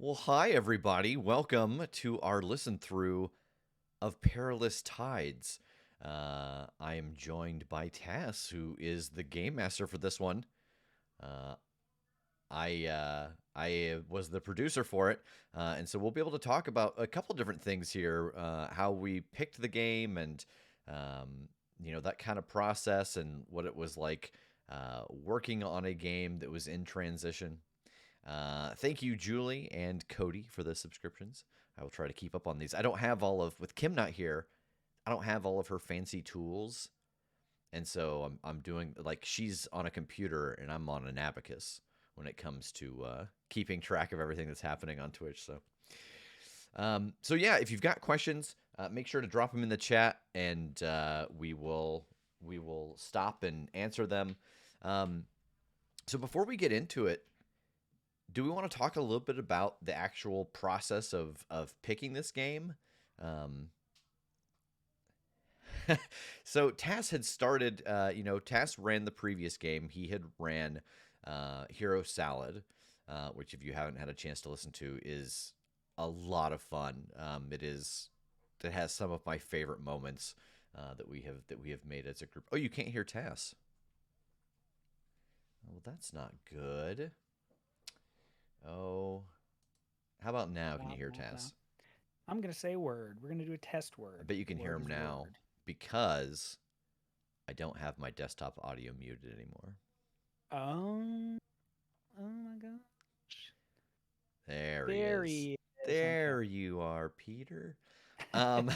Well, hi, everybody. Welcome to our listen through of Perilous Tides. I am joined by Tass, who is the game master for this one. Uh, I was the producer for it, and so we'll be able to talk about a couple different things here, how we picked the game, and that kind of process, and what it was like working on a game that was in transition. Thank you, Julie and Cody, for the subscriptions. I will try to keep up on these. I don't have all of, with Kim not here, I don't have all of her fancy tools. And so I'm doing, like, she's on a computer and I'm on an abacus when it comes to keeping track of everything that's happening on Twitch. So yeah, if you've got questions, make sure to drop them in the chat, and we will stop and answer them. So before we get into it, do we want to talk a little bit about the actual process of picking this game? Um, so Tass had started, Tass ran the previous game. He had ran Hero Salad, which, if you haven't had a chance to listen to, is a lot of fun. It has some of my favorite moments that we have made as a group. Oh, you can't hear Tass. Well, that's not good. Oh, how about now? Can you hear No, no. Tass? I'm going to say word. We're going to do a test I word. bet you The can hear word him is now word. because I don't have my desktop audio muted anymore. Um, oh my gosh. There he There is. he is. Okay. There you are, Peter. Um,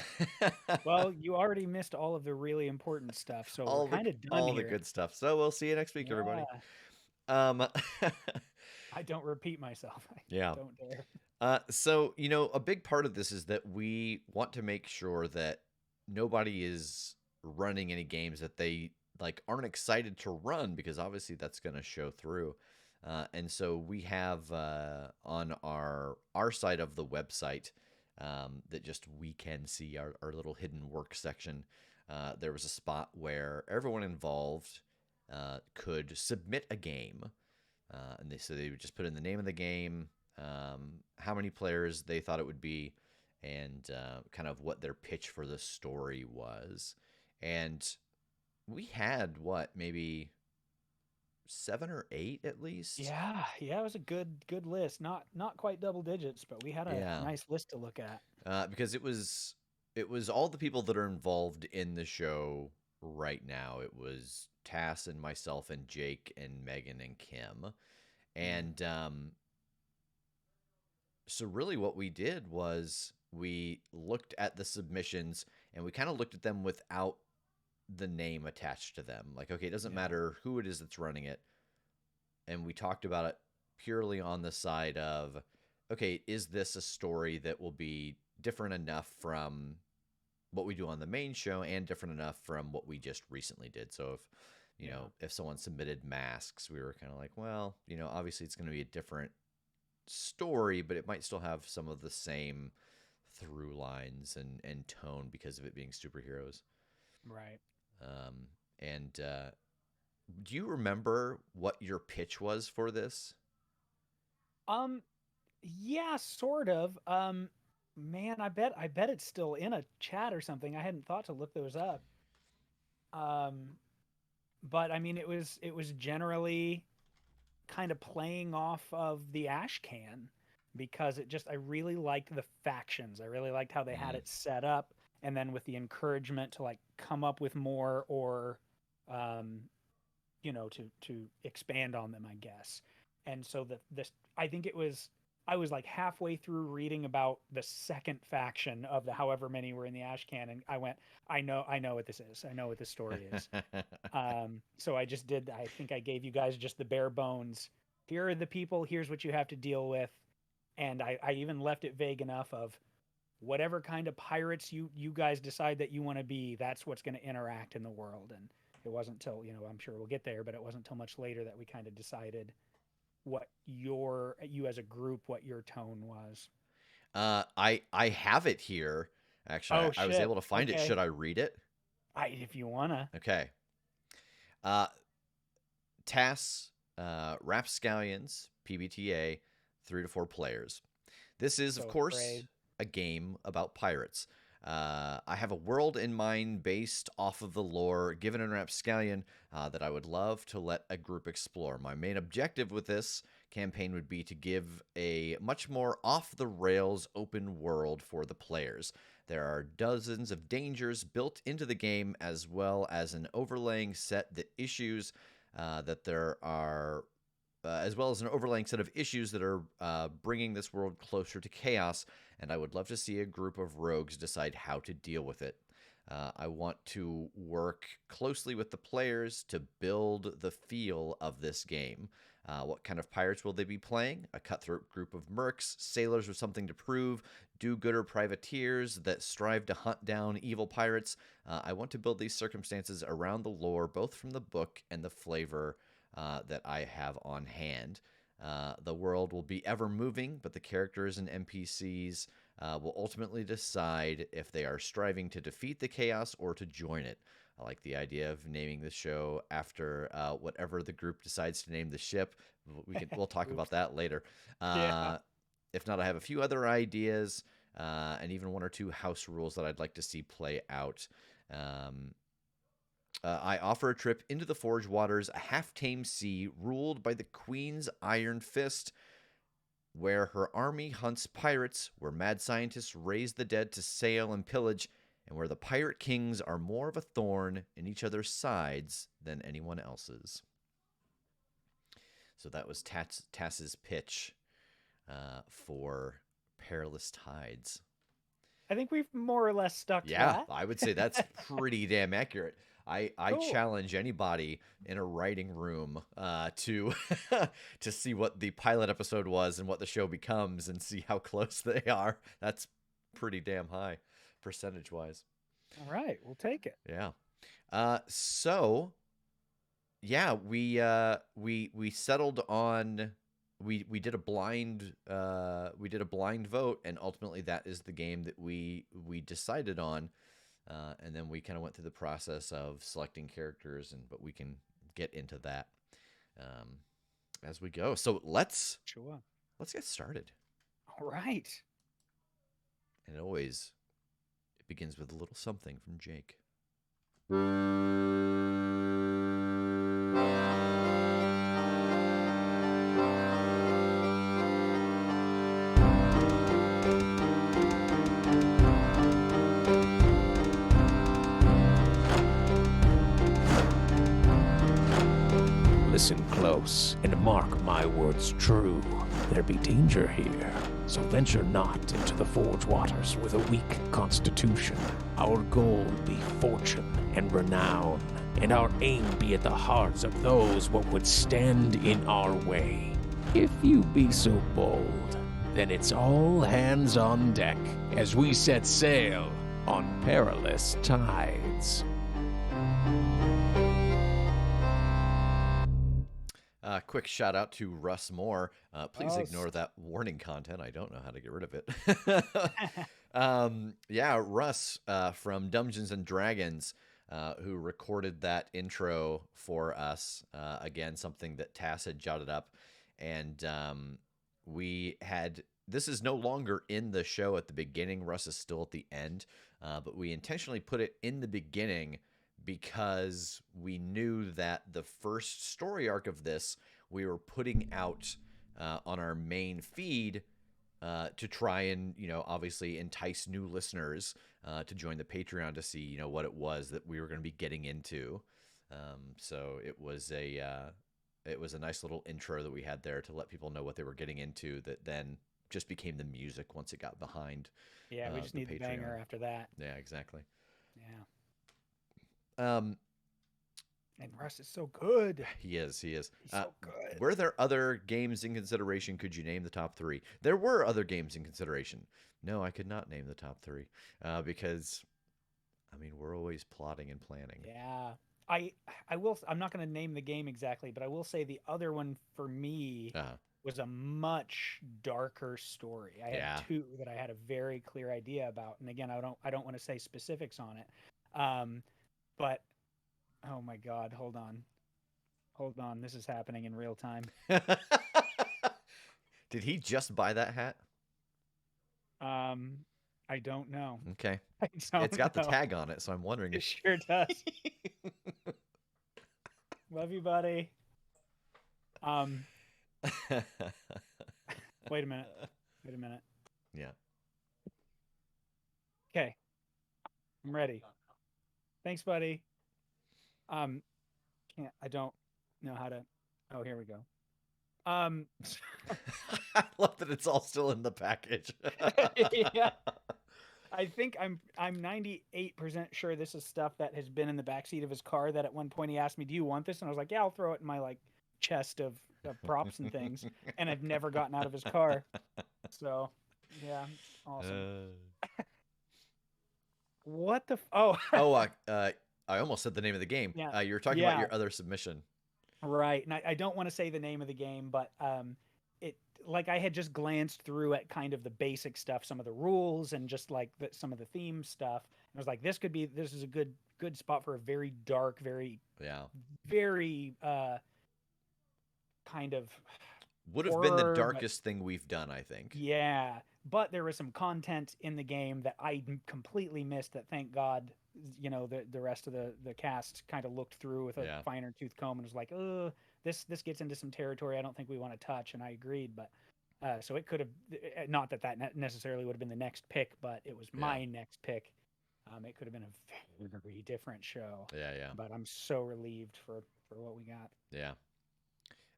Well, you already missed all of the really important stuff, so we're all the kind of done all the here. good stuff. So we'll see you next week, everybody. Yeah. Um, I don't repeat myself. I yeah. don't dare. So a big part of this is that we want to make sure that nobody is running any games that they like aren't excited to run, because obviously that's going to show through. And so we have on our side of the website, that just we can see our little hidden work section. There was a spot where everyone involved could submit a game, so they would just put in the name of the game, how many players they thought it would be, and kind of what their pitch for the story was. And we had what, maybe 7 or 8 at least. Yeah, it was a good list. Not quite double digits, but we had a Yeah, nice list to look at. because it was all the people that are involved in the show right now. It was Tass and myself and Jake and Megan and Kim, Mhm. and so really what we did was we looked at the submissions, and we kind of looked at them without the name attached to them. Like, okay, it doesn't Yeah. matter who it is that's running it. And we talked about it purely on the side of, okay, is this a story that will be different enough from what we do on the main show, and different enough from what we just recently did? So Yeah. if someone submitted masks, we were kind of like, well, obviously it's going to be a different story, but it might still have some of the same through lines and tone because of it being superheroes. Right. Um, and Do you remember what your pitch was for this? Um, yeah, sort of. Man, I bet it's still in a chat or something. I hadn't thought to look those up. Um, but I mean, it was generally kind of playing off of the ash can because I really liked the factions. I really liked how they had Mm, it set up, and then with the encouragement to like come up with more, or um to expand on them, I guess. And so this, I think I was like halfway through reading about the second faction of the however many were in the ash can, and I went, I know what this is. I know what this story is. So I just did. I think I gave you guys just the bare bones. Here are the people. Here's what you have to deal with, and I even left it vague enough of whatever kind of pirates you guys decide that you want to be. That's what's going to interact in the world. And it wasn't till I'm sure we'll get there, but it wasn't till much later that we kind of decided what you as a group, what your tone was. I have it here. Actually, I, Oh I was shit. able to find it. Okay. Should I read it? If you wanna. Okay. Uh, Tass, Rapscallions, PBTA, 3 to 4 players. This is, of So course, afraid. a game about pirates. I have a world in mind based off of the lore given in Rapscallion that I would love to let a group explore. My main objective with this campaign would be to give a much more off the rails open world for the players. There are dozens of dangers built into the game, as well as an overlaying set that issues that there are as well as an overlaying set of issues that are bringing this world closer to chaos, and I would love to see a group of rogues decide how to deal with it. I want to work closely with the players to build the feel of this game. What kind of pirates will they be playing? A cutthroat group of mercs, sailors with something to prove, do-gooder privateers that strive to hunt down evil pirates. I want to build these circumstances around the lore, both from the book and the flavor that I have on hand. The world will be ever moving, but the characters and NPCs will ultimately decide if they are striving to defeat the chaos or to join it. I like the idea of naming the show after whatever the group decides to name the ship. We'll talk about Oops. that later. Yeah. If not, I have a few other ideas and even one or two house rules that I'd like to see play out. I offer a trip into the Forge Waters, a half-tamed sea ruled by the Queen's Iron Fist, where her army hunts pirates, where mad scientists raise the dead to sail and pillage, and where the pirate kings are more of a thorn in each other's sides than anyone else's. So that was Tass's pitch for Perilous Tides. I think we've more or less stuck to Yeah, that. I would say that's pretty damn accurate. I Cool. challenge anybody in a writing room to to see what the pilot episode was and what the show becomes and see how close they are. That's pretty damn high percentage wise. All right, we'll take it. Yeah. So yeah, we settled on we did a blind vote, and ultimately that is the game that we decided on. And then we kind of went through the process of selecting characters, but we can get into that as we go. So Sure. let's get started. All right. And it begins with a little something from Jake. Listen close, and mark my words true. There be danger here, so venture not into the Forge Waters with a weak constitution. Our goal be fortune and renown, and our aim be at the hearts of those what would stand in our way. If you be so bold, then it's all hands on deck as we set sail on Perilous Tides. Quick shout out to Russ Moore. Please Oh, ignore that warning content. I don't know how to get rid of it. Yeah, Russ from Dungeons and Dragons, who recorded that intro for us. Again, something that Tass had jotted up. And this is no longer in the show at the beginning. Russ is still at the end. But we intentionally put it in the beginning because we knew that the first story arc of this we were putting out on our main feed to try and, obviously entice new listeners to join the Patreon to see, what it was that we were going to be getting into. So it was a nice little intro that we had there to let people know what they were getting into that then just became the music once it got behind yeah, we just the need the banger Patreon. after that. Yeah, exactly. Yeah. And Russ is so good. He is. He's so good. Were there other games in consideration? Could you name the top three? There were other games in consideration. No, I could not name the top three because, we're always plotting and planning. Yeah. I will. I'm not going to name the game exactly, but I will say the other one for me was a much darker story. I had two that I had a very clear idea about, and again, I don't want to say specifics on it, but oh my God, hold on, this is happening in real time. Did he just buy that hat? I don't know. Okay. I don't It's got the know. tag on it, so I'm wondering It if... sure does. Love you, buddy. Wait a minute. Yeah. Okay. I'm ready. Thanks, buddy. I don't know how to... Oh, here we go. I love that it's all still in the package. Yeah. I think I'm 98% sure this is stuff that has been in the backseat of his car that at one point he asked me, "Do you want this?" And I was like, "Yeah, I'll throw it in my like chest of props and things." And I've never gotten out of his car. So, yeah, awesome. What the oh. I almost said the name of the game. Yeah. You were talking about your other submission. Right. And I don't want to say the name of the game, but it like I had just glanced through at kind of the basic stuff, some of the rules and just like some of the theme stuff. And I was like, this is a good spot for a very dark, very kind of would have been the darkest thing we've done, I think. Yeah. But there was some content in the game that I completely missed that, thank God, you know, the rest of the cast kind of looked through with a finer tooth comb and was like, oh, this gets into some territory I don't think we want to touch. And I agreed. But so it could have, not that necessarily would have been the next pick, but it was my next pick. It could have been a very different show. Yeah. But I'm so relieved for what we got. Yeah.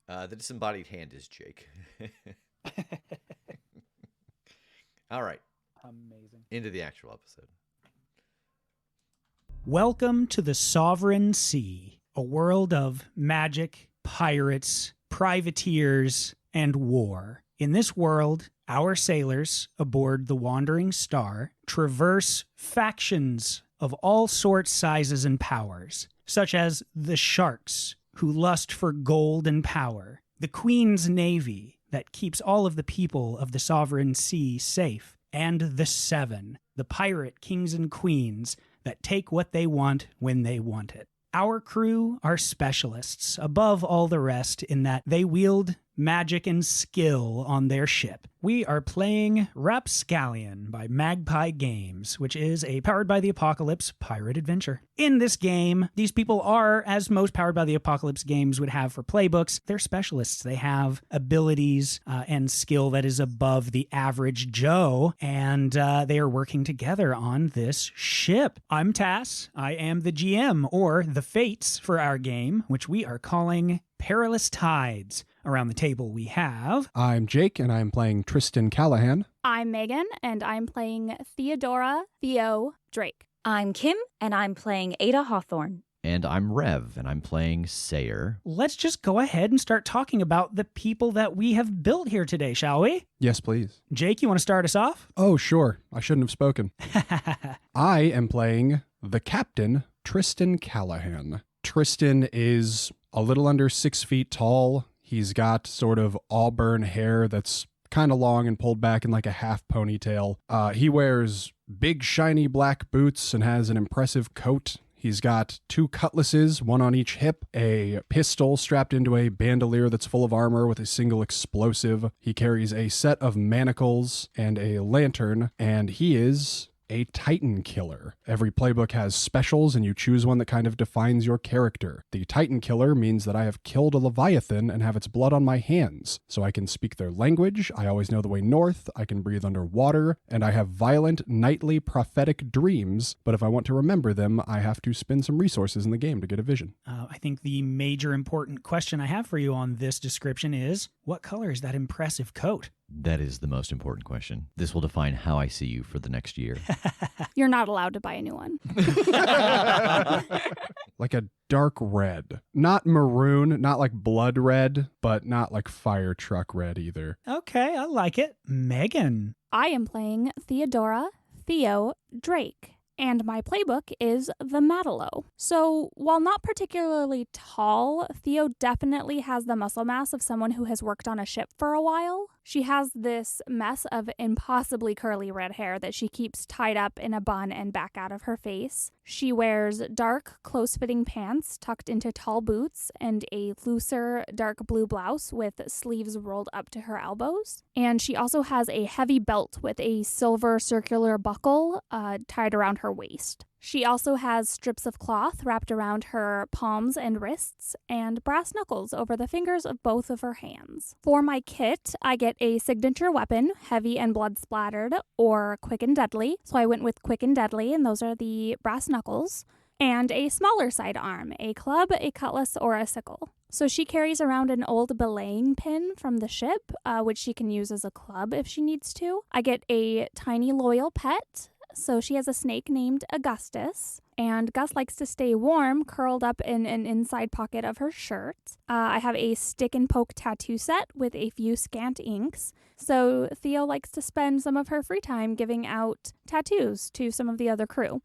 The disembodied hand is Jake. All right. Amazing. Into the actual episode. Welcome to the Sovereign Sea, a world of magic, pirates, privateers, and war. In this world, our sailors aboard the Wandering Star traverse factions of all sorts, sizes, and powers, such as the Sharks, who lust for gold and power, the Queen's Navy, that keeps all of the people of the Sovereign Sea safe, and the Seven, the pirate kings and queens that take what they want when they want it. Our crew are specialists above all the rest in that they wield magic and skill on their ship. We are playing Rapscallion by Magpie Games, which is a Powered by the Apocalypse pirate adventure. In this game, these people are, as most Powered by the Apocalypse games would have for playbooks, they're specialists. They have abilities and skill that is above the average Joe, and they are working together on this ship. I'm Tass. I am the GM, or the Fates, for our game, which we are calling Perilous Tides. Around the table we have... I'm Jake, and I'm playing Tristan Callahan. I'm Megan, and I'm playing Theo Drake. I'm Kim, and I'm playing Ada Hawthorne. And I'm Rev, and I'm playing Sayer. Let's just go ahead and start talking about the people that we have built here today, shall we? Yes, please. Jake, you want to start us off? Oh, sure. I shouldn't have spoken. I am playing the captain, Tristan Callahan. Tristan is a little under 6 feet tall. He's got sort of auburn hair that's kind of long and pulled back in like a half ponytail. He wears big shiny black boots and has an impressive coat. He's got 2 cutlasses, one on each hip, a pistol strapped into a bandolier that's full of armor with a single explosive. He carries a set of manacles and a lantern, and he is a Titan killer. Every playbook has specials, and you choose one that kind of defines your character. The Titan killer means that I have killed a Leviathan and have its blood on my hands, so I can speak their language, I always know the way north, I can breathe underwater, and I have violent, nightly prophetic dreams, but if I want to remember them, I have to spend some resources in the game to get a vision. I think the major important question I have for you on this description is, what color is that impressive coat? That is the most important question. This will define how I see you for the next year. You're not allowed to buy a new one. Like a dark red. Not maroon, not like blood red, but not like fire truck red either. Okay, I like it. Megan. I am playing Theo Drake. And my playbook is the Matalo. So while not particularly tall, Theo definitely has the muscle mass of someone who has worked on a ship for a while. She has this mess of impossibly curly red hair that she keeps tied up in a bun and back out of her face. She wears dark, close-fitting pants tucked into tall boots and a looser, dark blue blouse with sleeves rolled up to her elbows. And she also has a heavy belt with a silver circular buckle tied around her waist. She also has strips of cloth wrapped around her palms and wrists and brass knuckles over the fingers of both of her hands. For my kit, I get a signature weapon, heavy and blood splattered, or quick and deadly. So I went with quick and deadly, and those are the brass knuckles, and a smaller sidearm, a club, a cutlass, or a sickle. So she carries around an old belaying pin from the ship, which she can use as a club if she needs to. I get a tiny loyal pet. So she has a snake named Augustus, and Gus likes to stay warm, curled up in an inside pocket of her shirt. I have a stick and poke tattoo set with a few scant inks. So Theo likes to spend some of her free time giving out tattoos to some of the other crew.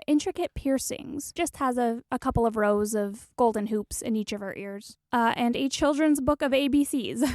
Intricate piercings, just has a couple of rows of golden hoops in each of her ears. And a children's book of ABCs.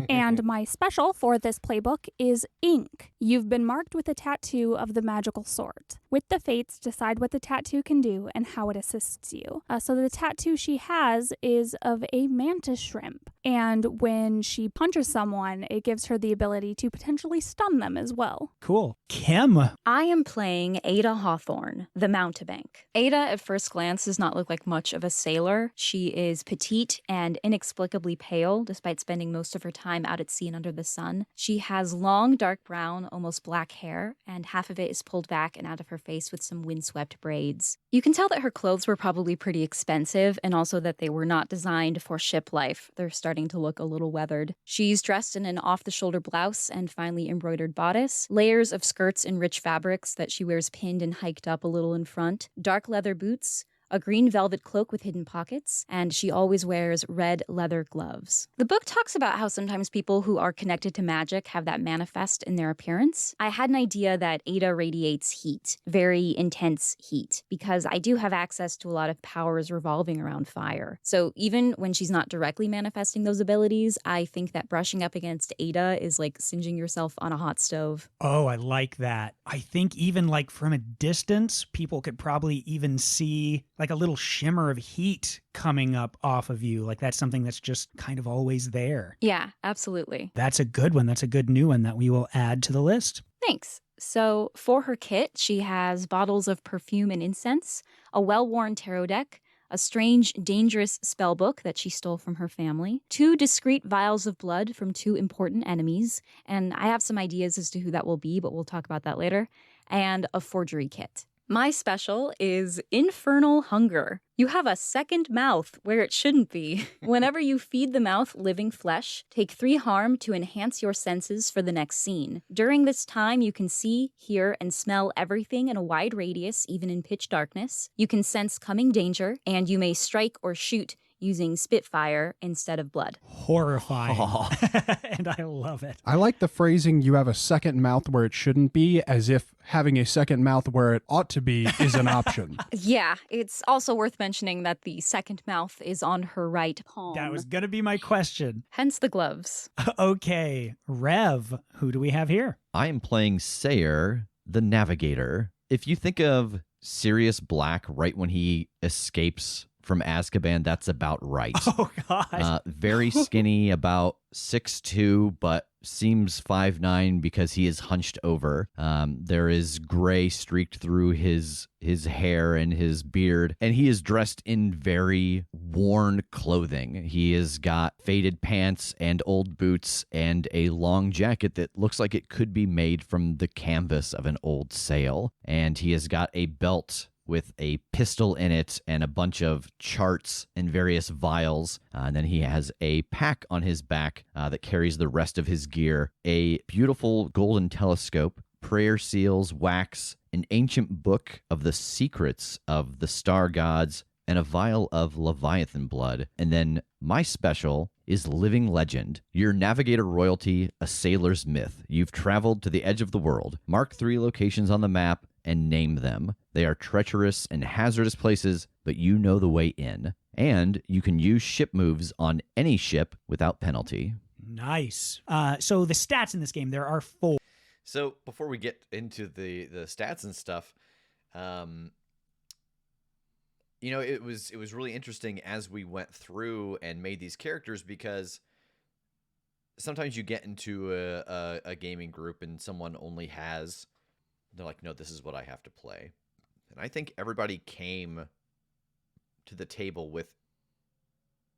And my special for this playbook is ink. You've been marked with a tattoo of the magical sort. With the fates, decide what the tattoo can do and how it assists you. So the tattoo she has is of a mantis shrimp. And when she punches someone, it gives her the ability to potentially stun them as well. Cool. Kim. I am playing Ada Hawthorne, the mountebank. Ada, at first glance, does not look like much of a sailor. She is petite and inexplicably pale, despite spending most of her time out at sea and under the sun. She has long, dark brown, almost black hair, and half of it is pulled back and out of her face with some windswept braids. You can tell that her clothes were probably pretty expensive, and also that they were not designed for ship life. They're starting to look a little weathered. She's dressed in an off-the-shoulder blouse and finely embroidered bodice, layers of skirts in rich fabrics that she wears pinned and hiked up a little in front, dark leather boots, a green velvet cloak with hidden pockets, and she always wears red leather gloves. The book talks about how sometimes people who are connected to magic have that manifest in their appearance. I had an idea that Ada radiates heat, very intense heat, because I do have access to a lot of powers revolving around fire. So even when she's not directly manifesting those abilities, I think that brushing up against Ada is like singeing yourself on a hot stove. Oh, I like that. I think even like from a distance, people could probably even see like a little shimmer of heat coming up off of you. Like that's something that's just kind of always there. Yeah, absolutely. That's a good one. That's a good new one that we will add to the list. Thanks. So for her kit, she has bottles of perfume and incense, a well-worn tarot deck, a strange, dangerous spell book that she stole from her family, 2 discreet vials of blood from 2 important enemies, and I have some ideas as to who that will be, but we'll talk about that later, and a forgery kit. My special is Infernal Hunger. You have a second mouth where it shouldn't be. Whenever you feed the mouth living flesh, take 3 harm to enhance your senses for the next scene. During this time, you can see, hear, and smell everything in a wide radius, even in pitch darkness. You can sense coming danger, and you may strike or shoot using spitfire instead of blood. Horrifying. And I love it. I like the phrasing, you have a second mouth where it shouldn't be, as if having a second mouth where it ought to be is an option. Yeah, it's also worth mentioning that the second mouth is on her right palm. That was going to be my question. Hence the gloves. Okay, Rev, who do we have here? I am playing Sayer, the Navigator. If you think of Sirius Black right when he escapes from Azkaban, that's about right. Oh, God. Very skinny, about 6'2", but seems 5'9" because he is hunched over. There is gray streaked through his hair and his beard, and he is dressed in very worn clothing. He has got faded pants and old boots and a long jacket that looks like it could be made from the canvas of an old sail. And he has got a belt with a pistol in it and a bunch of charts and various vials. And then he has a pack on his back that carries the rest of his gear, a beautiful golden telescope, prayer seals, wax, an ancient book of the secrets of the star gods, and a vial of Leviathan blood. And then my special is Living Legend. Your navigator royalty, a sailor's myth. You've traveled to the edge of the world. Mark 3 locations on the map and name them. They are treacherous and hazardous places, but you know the way in. And you can use ship moves on any ship without penalty. Nice. So the stats in this game, there are 4. So before we get into the stats and stuff, it was really interesting as we went through and made these characters, because sometimes you get into a gaming group and someone only has, they're like, no, this is what I have to play. And I think everybody came to the table with,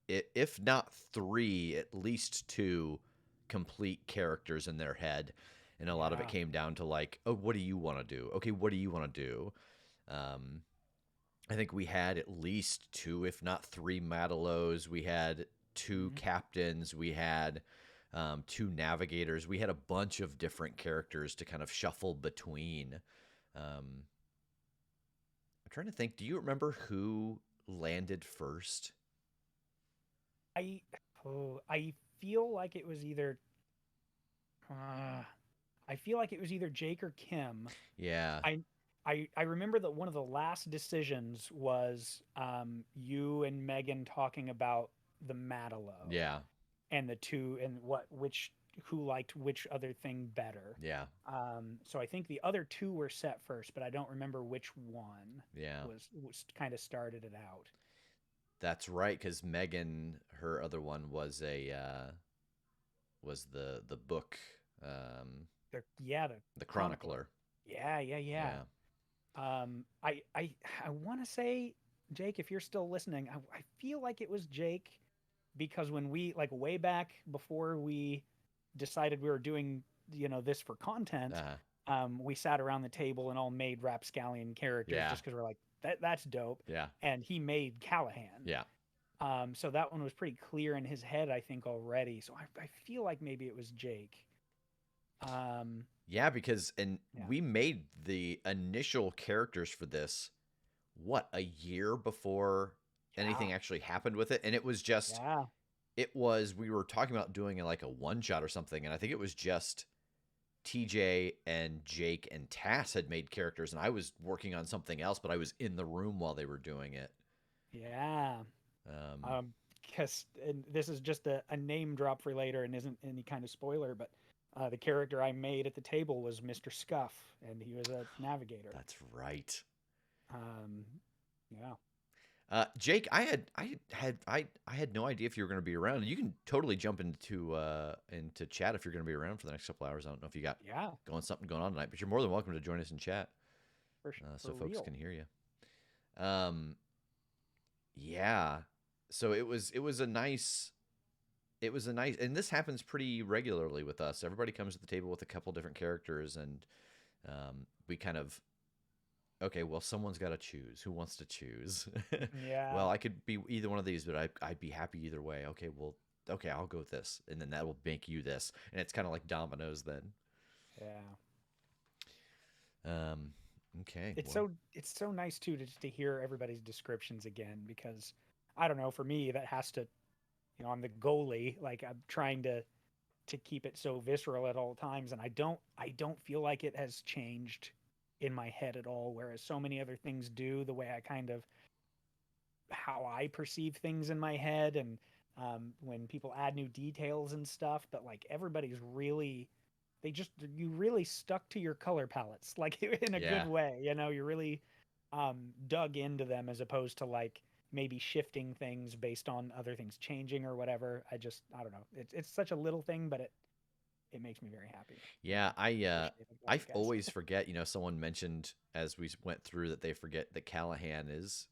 if not 3, at least 2 complete characters in their head. And a lot of it came down to like, oh, what do you want to do? Okay, what do you want to do? I think we had at least 2, if not 3 Matalos. We had 2 captains. We had 2 navigators. We had a bunch of different characters to kind of shuffle between. I'm trying to think. Do you remember who landed first? I feel like it was either Jake or Kim. Yeah. I remember that one of the last decisions was you and Megan talking about the Matalo. Yeah. And the 2 and who liked which other thing better. Yeah. So I think the other 2 were set first, but I don't remember which one was kind of started it out. That's right, because Megan, her other one was the book, the Chronicler. Yeah. I want to say, Jake, if you're still listening, I feel like it was Jake, because when we, like, way back before we decided we were doing this for content, we sat around the table and all made rapscallion characters just because we're like, that's dope. Yeah. And he made Callahan. Yeah. So that one was pretty clear in his head, I think, already. So I feel like maybe it was Jake. Yeah, because we made the initial characters for this, a year before anything actually happened with it. And it was just, we were talking about doing like a one-shot or something. And I think it was just TJ and Jake and Tass had made characters, and I was working on something else, but I was in the room while they were doing it. Yeah. Because this is just a name drop for later and isn't any kind of spoiler, but the character I made at the table was Mr. Scuff, and he was a navigator. That's right. Yeah. Jake, I had no idea if you were going to be around. You can totally jump into chat if you're going to be around for the next couple hours. I don't know if you got something going on tonight, but you're more than welcome to join us in chat, so folks can hear you. Yeah. So it was a nice, and this happens pretty regularly with us. Everybody comes to the table with a couple different characters, and we kind of, okay, well, someone's got to choose. Who wants to choose? Yeah. Well, I could be either one of these, but I'd be happy either way. Okay, well, I'll go with this, and then that will make you this, and it's kind of like dominoes then. Yeah. Okay. It's so nice too to hear everybody's descriptions again, because I don't know, for me that has to, I'm the goalie, like I'm trying to keep it so visceral at all times, and I don't feel like it has changed in my head at all, whereas so many other things do, the way I how I perceive things in my head, and when people add new details and stuff, but like everybody's really, you really stuck to your color palettes, like in a good way, you really dug into them, as opposed to like maybe shifting things based on other things changing or whatever. I don't know. It's such a little thing, but it makes me very happy. Yeah, I always forget, someone mentioned as we went through that they forget that Callahan is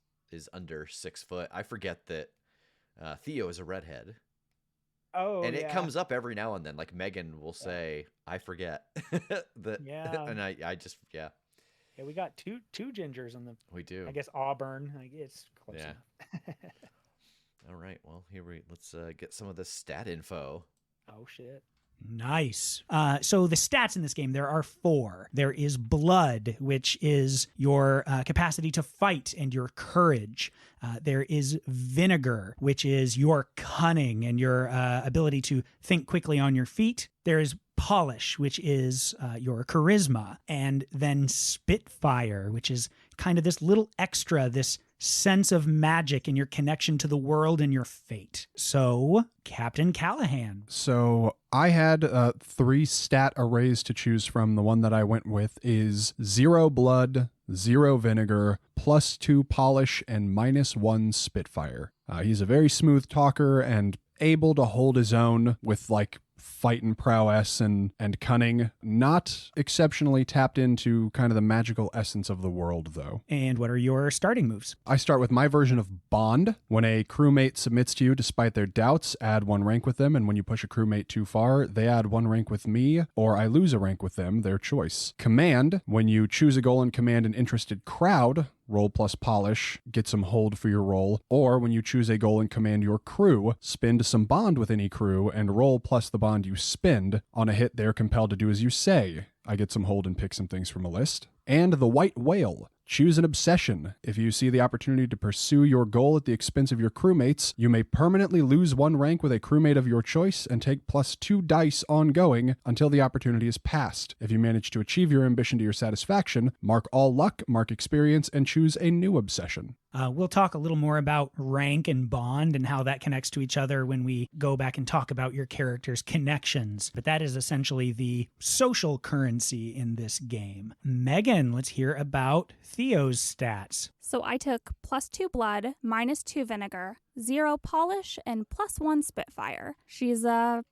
under 6 foot. I forget that Theo is a redhead. Oh, and it comes up every now and then. Like Megan will say, I forget that. Yeah. And I just, Yeah, we got two gingers on the. We do. I guess Auburn. Like, it's close enough. All right. Well, let's get some of the stat info. Oh shit. Nice. So the stats in this game, there are 4. There is blood, which is your capacity to fight and your courage. There is vinegar, which is your cunning and your ability to think quickly on your feet. There is polish, which is your charisma. And then spitfire, which is kind of this little extra, this sense of magic and your connection to the world and your fate. So, Captain Callahan. So I had 3 stat arrays to choose from. The one that I went with is 0 blood, 0 vinegar, +2 polish, and -1 spitfire. He's a very smooth talker and able to hold his own with like fight and prowess and cunning. Not exceptionally tapped into kind of the magical essence of the world, though. And what are your starting moves? I start with my version of Bond. When a crewmate submits to you despite their doubts, add 1 rank with them, and when you push a crewmate too far, they add 1 rank with me, or I lose a rank with them, their choice. Command. When you choose a goal and command an interested crowd, roll plus polish, get some hold for your roll, or when you choose a goal and command your crew, spend some bond with any crew, and roll plus the bond you spend. On a hit, they're compelled to do as you say. I get some hold and pick some things from a list. And the white whale. Choose an obsession. If you see the opportunity to pursue your goal at the expense of your crewmates, you may permanently lose 1 rank with a crewmate of your choice and take +2 dice ongoing until the opportunity is passed. If you manage to achieve your ambition to your satisfaction, mark all luck, mark experience, and choose a new obsession. We'll talk a little more about rank and bond and how that connects to each other when we go back and talk about your character's connections. But that is essentially the social currency in this game. Megan, let's hear about Theo's stats. So I took +2 blood, -2 vinegar, 0 polish, and +1 spitfire. She's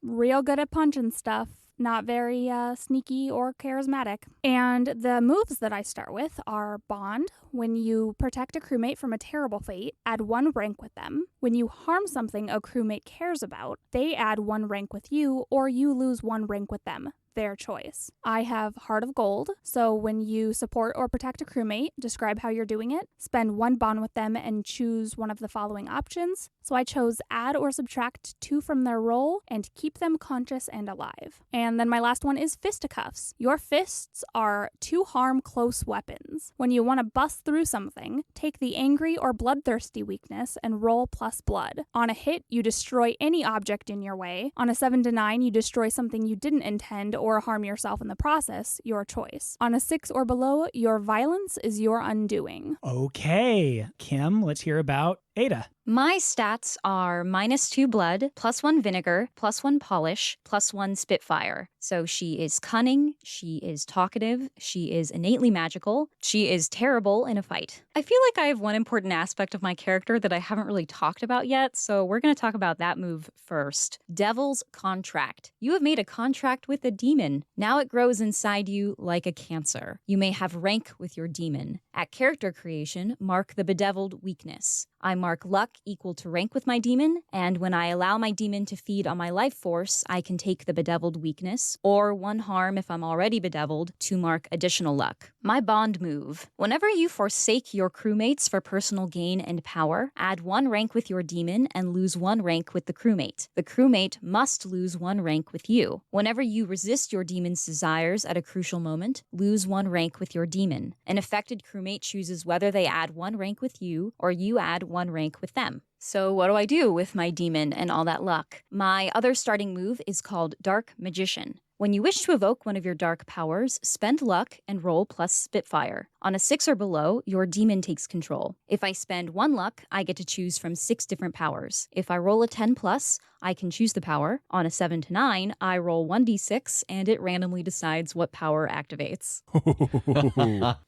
real good at punching stuff. Not very sneaky or charismatic. And the moves that I start with are Bond. When you protect a crewmate from a terrible fate, add 1 rank with them. When you harm something a crewmate cares about, they add 1 rank with you, or you lose 1 rank with them. Their choice. I have Heart of Gold, so when you support or protect a crewmate, describe how you're doing it, spend 1 bond with them, and choose one of the following options. So I chose add or subtract 2 from their roll and keep them conscious and alive. And then my last one is fisticuffs. Your fists are 2 harm close weapons. When you want to bust through something, take the angry or bloodthirsty weakness and roll plus blood. On a hit, you destroy any object in your way. On a 7 to 9, you destroy something you didn't intend or harm yourself in the process, your choice. On a 6 or below, your violence is your undoing. Okay, Kim, let's hear about Ada. My stats are -2 blood, +1 vinegar, +1 polish, +1 spitfire. So she is cunning, she is talkative, she is innately magical, she is terrible in a fight. I feel like I have one important aspect of my character that I haven't really talked about yet, so we're going to talk about that move first. Devil's Contract. You have made a contract with a demon. Now it grows inside you like a cancer. You may have rank with your demon. At character creation, mark the bedeviled weakness. I mark luck equal to rank with my demon, and when I allow my demon to feed on my life force, I can take the bedeviled weakness, or 1 harm if I'm already bedeviled, to mark additional luck. My bond move. Whenever you forsake your crewmates for personal gain and power, add 1 rank with your demon and lose 1 rank with the crewmate. The crewmate must lose 1 rank with you. Whenever you resist your demon's desires at a crucial moment, lose 1 rank with your demon. An affected crewmate chooses whether they add 1 rank with you or you add 1 rank with them. So what do I do with my demon and all that luck? My other starting move is called Dark Magician. When you wish to evoke one of your dark powers, spend luck and roll plus Spitfire. On a 6 or below, your demon takes control. If I spend 1 luck, I get to choose from 6 different powers. If I roll a 10 plus, I can choose the power. On a 7 to 9, I roll 1d6 and it randomly decides what power activates.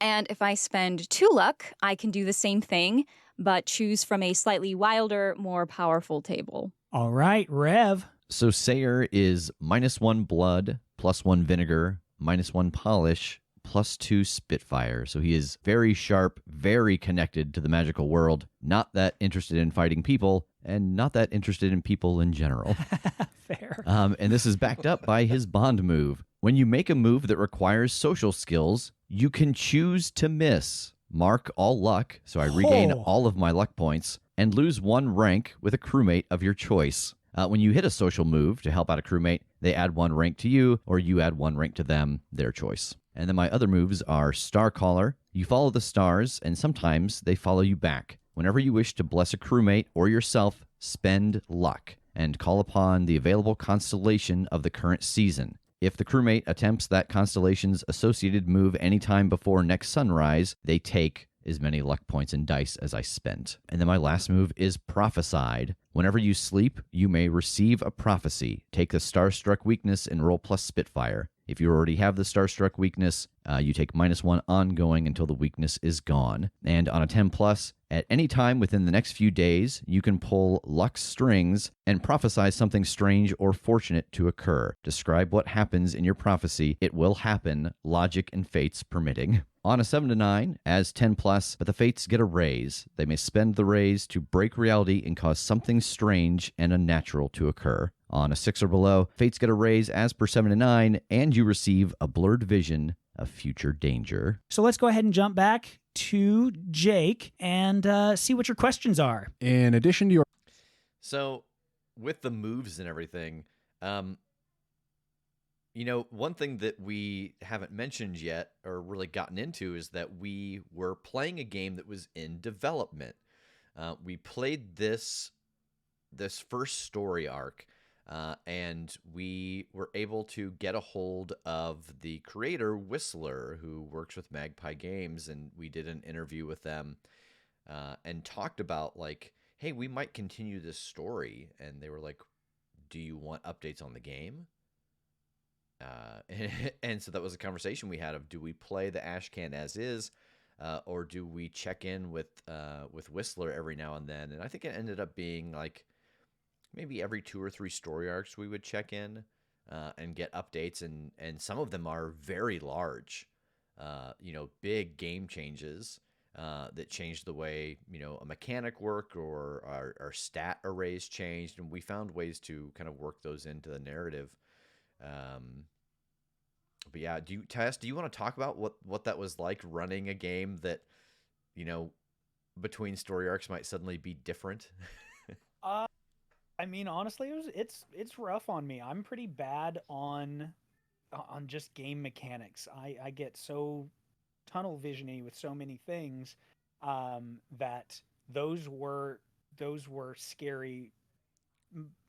And if I spend 2 luck, I can do the same thing, but choose from a slightly wilder, more powerful table. All right, Rev. So Sayer is -1 blood, +1 vinegar, -1 polish, +2 spitfire. So he is very sharp, very connected to the magical world, not that interested in fighting people, and not that interested in people in general. Fair. And this is backed up by his bond move. When you make a move that requires social skills, you can choose to miss. Mark all luck, so I regain all of my luck points, and lose 1 rank with a crewmate of your choice. When you hit a social move to help out a crewmate, they add 1 rank to you, or you add 1 rank to them, their choice. And then my other moves are Star Caller. You follow the stars, and sometimes they follow you back. Whenever you wish to bless a crewmate or yourself, spend luck, and call upon the available constellation of the current season. If the crewmate attempts that constellation's associated move anytime before next sunrise, they take as many luck points and dice as I spent. And then my last move is Prophesied. Whenever you sleep, you may receive a prophecy. Take the Starstruck weakness and roll plus Spitfire. If you already have the Starstruck weakness, you take -1 ongoing until the weakness is gone. And on a 10+, at any time within the next few days, you can pull luck strings and prophesy something strange or fortunate to occur. Describe what happens in your prophecy. It will happen, logic and fates permitting. On a 7 to 9, as 10+, but the fates get a raise. They may spend the raise to break reality and cause something strange and unnatural to occur. On a 6 or below, fates get a raise as per 7 to 9, and you receive a blurred vision of future danger. So let's go ahead and jump back to Jake and see what your questions are. In addition to your So, with the moves and everything, one thing that we haven't mentioned yet or really gotten into is that we were playing a game that was in development. We played this first story arc, and we were able to get a hold of the creator, Whistler, who works with Magpie Games, and we did an interview with them and talked about, like, hey, we might continue this story. And they were like, do you want updates on the game? And so that was a conversation we had of, do we play the Ashcan as is, or do we check in with Whistler every now and then? And I think it ended up being like maybe every 2 or 3 story arcs we would check in and get updates, and some of them are very large, big game changes that changed the way a mechanic worked, or our stat arrays changed, and we found ways to kind of work those into the narrative. But yeah, Tass, do you want to talk about what that was like, running a game that, between story arcs might suddenly be different? I mean, honestly, it's rough on me. I'm pretty bad on just game mechanics. I get so tunnel visiony with so many things that those were scary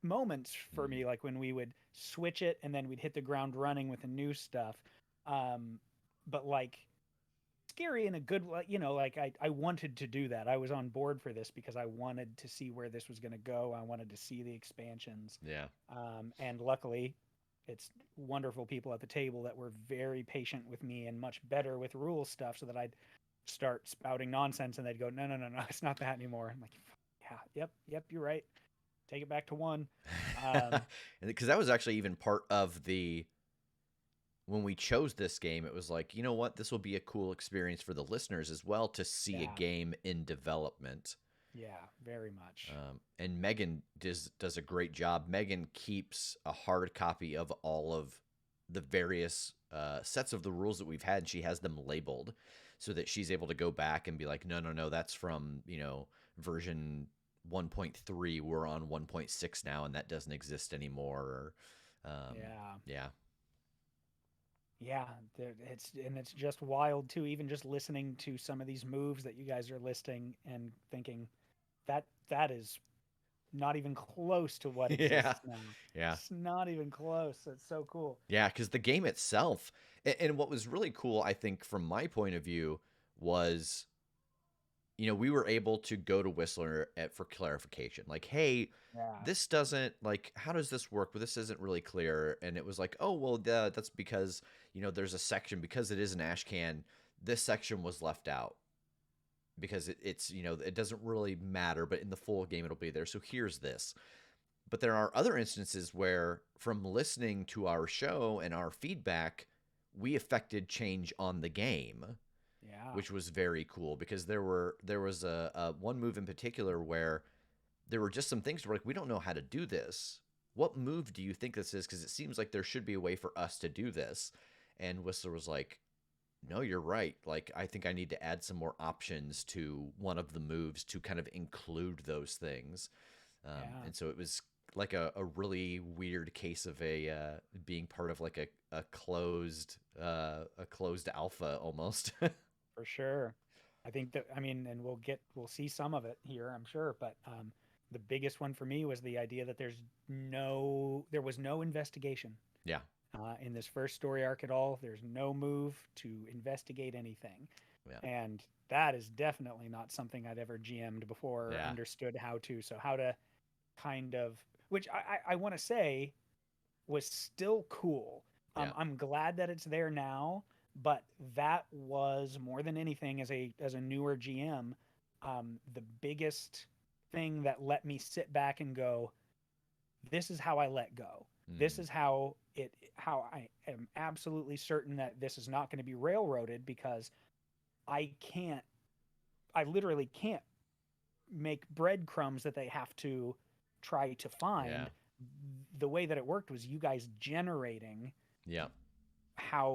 moments for me, like when we would switch it and then we'd hit the ground running with the new stuff, but like scary in a good way. Like I wanted to do that. I was on board for this because I wanted to see where this was going to go. I wanted to see the expansions. Yeah. And luckily it's wonderful people at the table that were very patient with me and much better with rule stuff, so that I'd start spouting nonsense and they'd go, no, it's not that anymore. I'm like, yeah, yep, you're right. Take it back to 1. Because that was actually even part of when we chose this game, it was like, you know what, this will be a cool experience for the listeners as well to see a game in development. Yeah, very much. And Megan does a great job. Megan keeps a hard copy of all of the various sets of the rules that we've had, and she has them labeled so that she's able to go back and be like, no, that's from, version 1.3, we're on 1.6 now, and that doesn't exist anymore. Yeah, it's just wild too. Even just listening to some of these moves that you guys are listing and thinking that is not even close to what exists now. Yeah, it's not even close. It's so cool. Yeah, because the game itself, and what was really cool, I think, from my point of view, was, we were able to go to Whistler for clarification. Like, hey, this doesn't, like, how does this work? Well, this isn't really clear. And it was like, oh, well, that's because, there's a section, because it is an Ashcan, this section was left out. Because it's, it doesn't really matter, but in the full game, it'll be there. So here's this. But there are other instances where, from listening to our show and our feedback, we affected change on the game. Yeah. Which was very cool, because there was a one move in particular where there were just some things where, like, we don't know how to do this. What move do you think this is? Because it seems like there should be a way for us to do this. And Whistler was like, no, you're right. Like, I think I need to add some more options to one of the moves to kind of include those things. And so it was like a really weird case of being part of like a closed alpha almost. For sure. I think that, and we'll see some of it here, I'm sure, but the biggest one for me was the idea that there was no investigation. Yeah. In this first story arc at all, there's no move to investigate anything. Yeah. And that is definitely not something I'd ever GM'd before or Yeah. understood how to. So how to kind of, which I want to say was still cool. Yeah. I'm glad that it's there now, but that was more than anything as a newer GM, the biggest thing that let me sit back and go, this is how I let go. This is how I am absolutely certain that this is not going to be railroaded, because I literally can't make breadcrumbs that they have to try to find. Yeah. The way that it worked was you guys generating Yeah.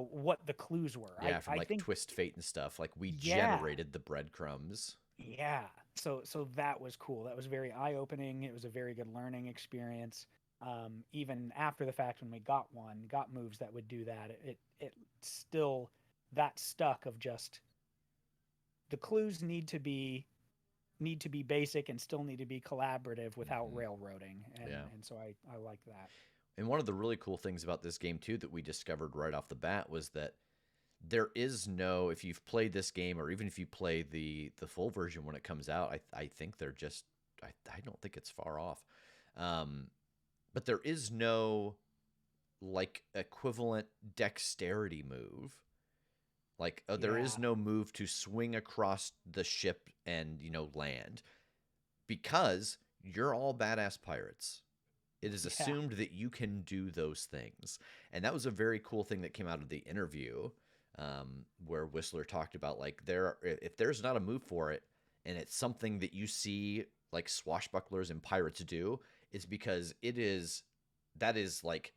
what the clues were. Yeah, from I like think, Twist Fate and stuff. Like we Yeah. generated the breadcrumbs. yeah. So that was cool. That was very eye-opening. It was a very good learning experience. Even after the fact, when we got moves that would do that, it still, that stuck of just the clues need to be basic and still need to be collaborative without railroading. And so I like that. And one of the really cool things about this game too that we discovered right off the bat was that there is no, if you've played this game or even if you play the full version when it comes out, I think they're just, I don't think it's far off. But there is no like equivalent dexterity move. Like there is no move to swing across the ship and, land, because you're all badass pirates. It is assumed that you can do those things. And that was a very cool thing that came out of the interview, where Whistler talked about, like, if there's not a move for it and it's something that you see like swashbucklers and pirates do, it's because that is like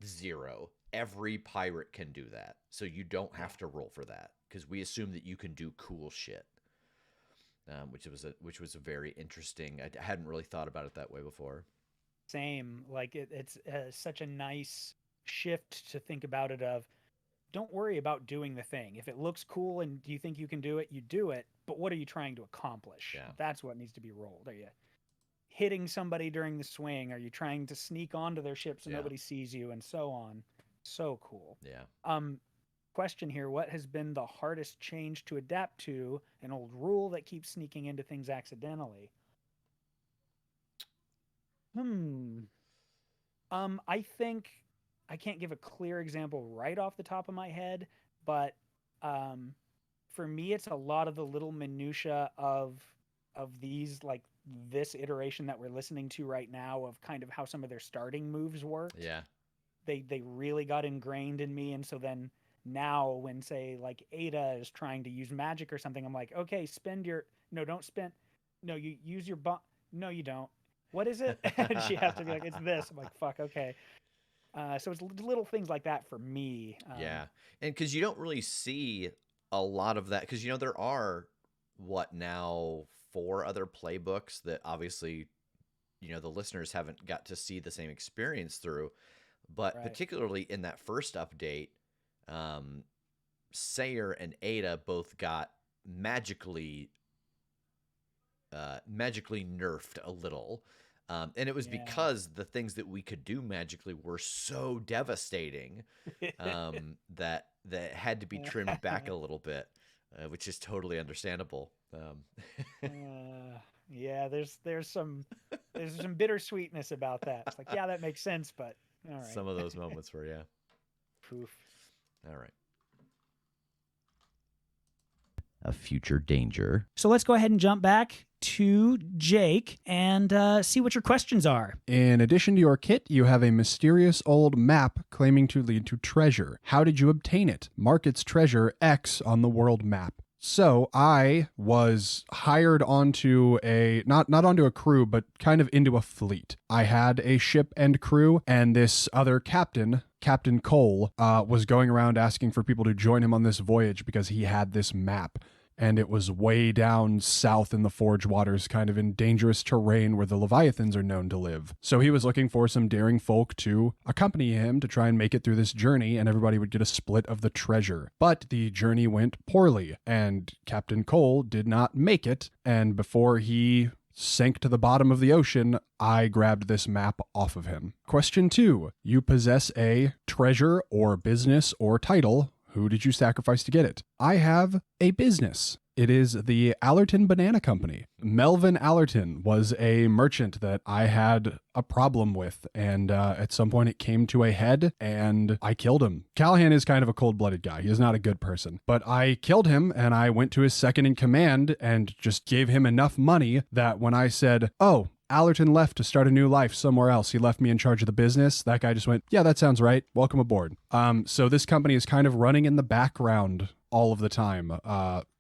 zero. Every pirate can do that. So you don't have to roll for that, because we assume that you can do cool shit. Which was a very interesting, I hadn't really thought about it that way before. Same. Like it's such a nice shift to think about it of, don't worry about doing the thing. If it looks cool and you think you can do it, you do it. But what are you trying to accomplish? Yeah. That's what needs to be rolled. Are you hitting somebody during the swing? Are you trying to sneak onto their ship so nobody sees you, and so on? So cool. Yeah. Question here: what has been the hardest change to adapt to? An old rule that keeps sneaking into things accidentally. I think I can't give a clear example right off the top of my head, but for me, it's a lot of the little minutia of these, like this iteration that we're listening to right now, of kind of how some of their starting moves work. Yeah. They really got ingrained in me, and so then now when, say, like Ada is trying to use magic or something, I'm like, okay, don't spend. No, you use your no, you don't. What is it? And she has to be like, it's this. I'm like, fuck, okay. So it's little things like that for me. Yeah. And because you don't really see a lot of that, because, there are, 4 other playbooks that obviously, the listeners haven't got to see the same experience through. But particularly in that first update, Sayer and Ada both got magically nerfed a little. And it was because the things that we could do magically were so devastating that had to be trimmed back a little bit, which is totally understandable. Yeah, there's some bittersweetness about that. It's like, yeah, that makes sense, but all right. Some of those moments were, yeah. Poof. All right. A future danger. So let's go ahead and jump back to Jake and see what your questions are. In addition to your kit, you have a mysterious old map claiming to lead to treasure. How did you obtain it? Mark its treasure X on the world map. So I was hired onto not onto a crew, but kind of into a fleet. I had a ship and crew, and this other captain, Captain Cole, was going around asking for people to join him on this voyage because he had this map. And it was way down south in the Forge Waters, kind of in dangerous terrain where the Leviathans are known to live. So he was looking for some daring folk to accompany him to try and make it through this journey, and everybody would get a split of the treasure. But the journey went poorly, and Captain Cole did not make it, and before he sank to the bottom of the ocean, I grabbed this map off of him. Question 2. You possess a treasure or business or title. Who did you sacrifice to get it? I have a business. It is the Allerton Banana Company. Melvin Allerton was a merchant that I had a problem with, and at some point it came to a head, and I killed him. Callahan is kind of a cold-blooded guy. He is not a good person. But I killed him, and I went to his second in command and just gave him enough money that when I said, oh, Allerton left to start a new life somewhere else. He left me in charge of the business. That guy just went, yeah, that sounds right. Welcome aboard. So this company is kind of running in the background all of the time.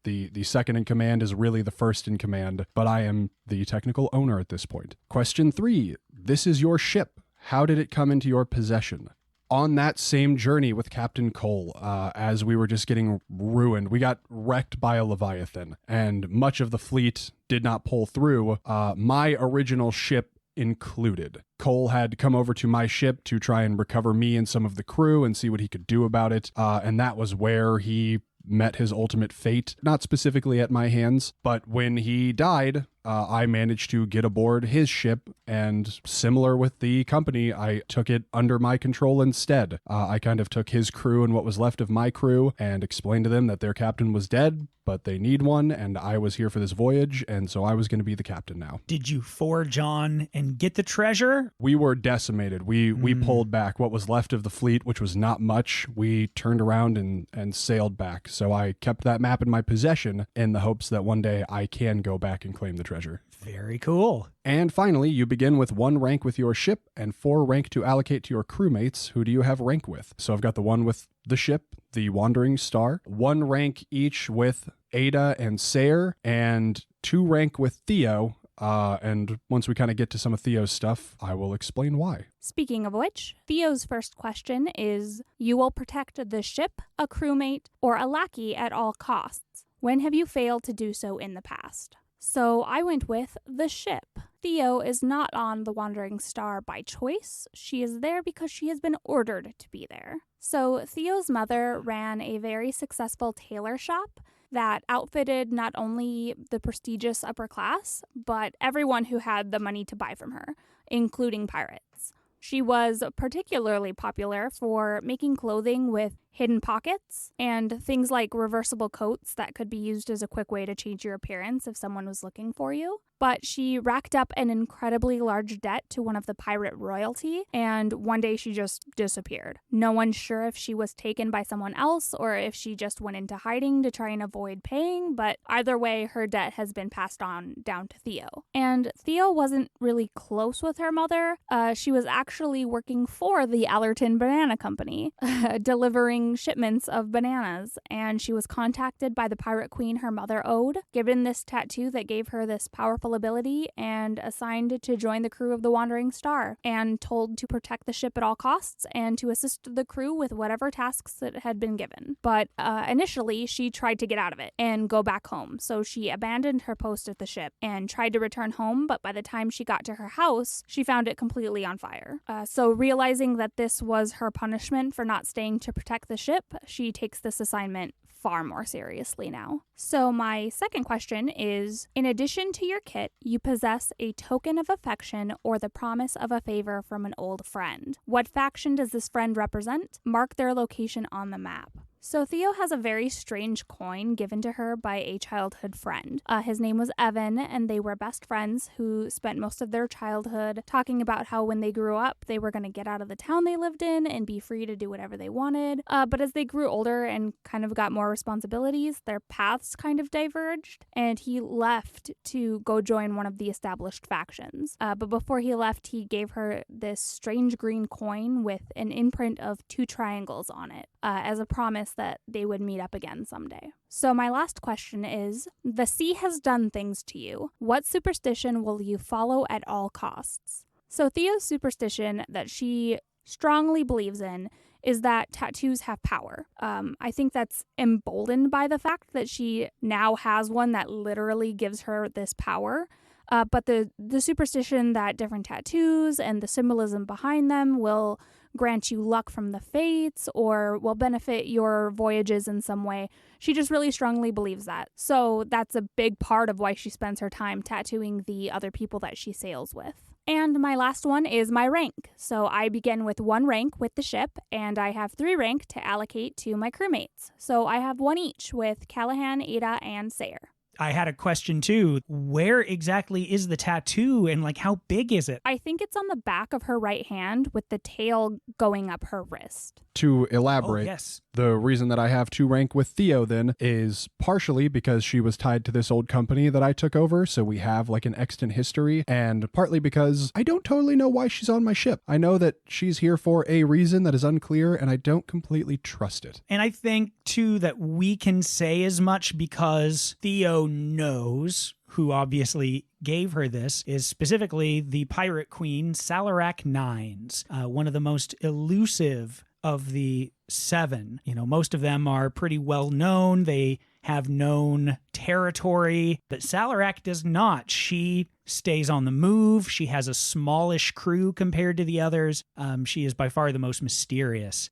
The second in command is really the first in command, but I am the technical owner at this point. Question 3. This is your ship. How did it come into your possession? On that same journey with Captain Cole, as we were just getting ruined, we got wrecked by a Leviathan, and much of the fleet did not pull through. My original ship included. Cole had come over to my ship to try and recover me and some of the crew and see what he could do about it, and that was where he met his ultimate fate, not specifically at my hands, but when he died, I managed to get aboard his ship, and similar with the company, I took it under my control instead. I kind of took his crew and what was left of my crew and explained to them that their captain was dead, but they need one, and I was here for this voyage, and so I was going to be the captain now. Did you forge on and get the treasure? We were decimated. We pulled back what was left of the fleet, which was not much. We turned around and sailed back. So I kept that map in my possession in the hopes that one day I can go back and claim the treasure. Very cool. And finally, you begin with 1 rank with your ship and 4 rank to allocate to your crewmates. Who do you have rank with? So I've got the one with the ship, the Wandering Star, 1 rank each with Ada and Sayre, and 2 rank with Theo. And once we kind of get to some of Theo's stuff, I will explain why. Speaking of which, Theo's first question is, you will protect the ship, a crewmate, or a lackey at all costs. When have you failed to do so in the past? So I went with the ship. Theo is not on the Wandering Star by choice. She is there because she has been ordered to be there. So Theo's mother ran a very successful tailor shop that outfitted not only the prestigious upper class, but everyone who had the money to buy from her, including pirates. She was particularly popular for making clothing with hidden pockets and things like reversible coats that could be used as a quick way to change your appearance if someone was looking for you. But she racked up an incredibly large debt to one of the pirate royalty, and one day she just disappeared. No one's sure if she was taken by someone else or if she just went into hiding to try and avoid paying, but either way, her debt has been passed on down to Theo. And Theo wasn't really close with her mother. She was actually working for the Allerton Banana Company, delivering shipments of bananas, and she was contacted by the pirate queen her mother owed, given this tattoo that gave her this powerful ability, and assigned to join the crew of the Wandering Star, and told to protect the ship at all costs and to assist the crew with whatever tasks that had been given. But initially, she tried to get out of it and go back home, so she abandoned her post at the ship and tried to return home, but by the time she got to her house, she found it completely on fire. So realizing that this was her punishment for not staying to protect the ship, she takes this assignment far more seriously now. So my second question is, in addition to your kit, you possess a token of affection or the promise of a favor from an old friend. What faction does this friend represent? Mark their location on the map. So Theo has a very strange coin given to her by a childhood friend. His name was Evan, and they were best friends who spent most of their childhood talking about how when they grew up, they were going to get out of the town they lived in and be free to do whatever they wanted. But as they grew older and kind of got more responsibilities, their paths kind of diverged, and he left to go join one of the established factions. But before he left, he gave her this strange green coin with an imprint of 2 triangles on it as a promise that they would meet up again someday. So my last question is, the sea has done things to you. What superstition will you follow at all costs? So Theo's superstition that she strongly believes in is that tattoos have power. I think that's emboldened by the fact that she now has one that literally gives her this power. But the superstition that different tattoos and the symbolism behind them will grant you luck from the fates or will benefit your voyages in some way. She just really strongly believes that. So that's a big part of why she spends her time tattooing the other people that she sails with. And my last one is my rank. So I begin with 1 rank with the ship, and I have 3 rank to allocate to my crewmates. So I have 1 each with Callahan, Ada, and Sayer. I had a question too. Where exactly is the tattoo and like how big is it? I think it's on the back of her right hand with the tail going up her wrist. To elaborate, Oh, yes. the reason that I have 2 rank with Theo then is partially because she was tied to this old company that I took over, so we have like an extant history, and partly because I don't totally know why she's on my ship. I know that she's here for a reason that is unclear, and I don't completely trust it. And I think too that we can say as much because Theo knows who obviously gave her this is specifically the pirate queen Salarak Nines, one of the most elusive of the 7. You know, most of them are pretty well known. They have known territory, but Salarak does not. She stays on the move. She has a smallish crew compared to the others. She is by far the most mysterious.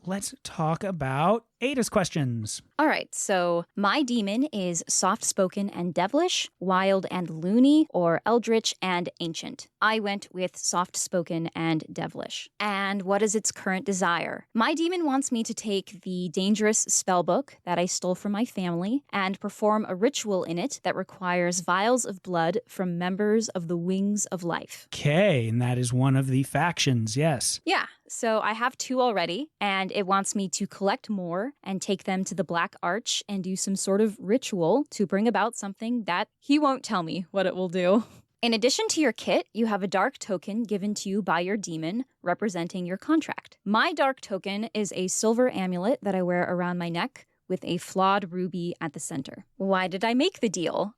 Let's talk about Ada's questions. All right, so my demon is soft-spoken and devilish, wild and loony, or eldritch and ancient. I went with soft-spoken and devilish. And what is its current desire? My demon wants me to take the dangerous spellbook that I stole from my family and perform a ritual in it that requires vials of blood from members of the Wings of Life. Okay, and that is one of the factions, yes. Yeah, so I have 2 already, and it wants me to collect more and take them to the Black Arch and do some sort of ritual to bring about something that he won't tell me what it will do. In addition to your kit, you have a dark token given to you by your demon representing your contract. My dark token is a silver amulet that I wear around my neck with a flawed ruby at the center. Why did I make the deal?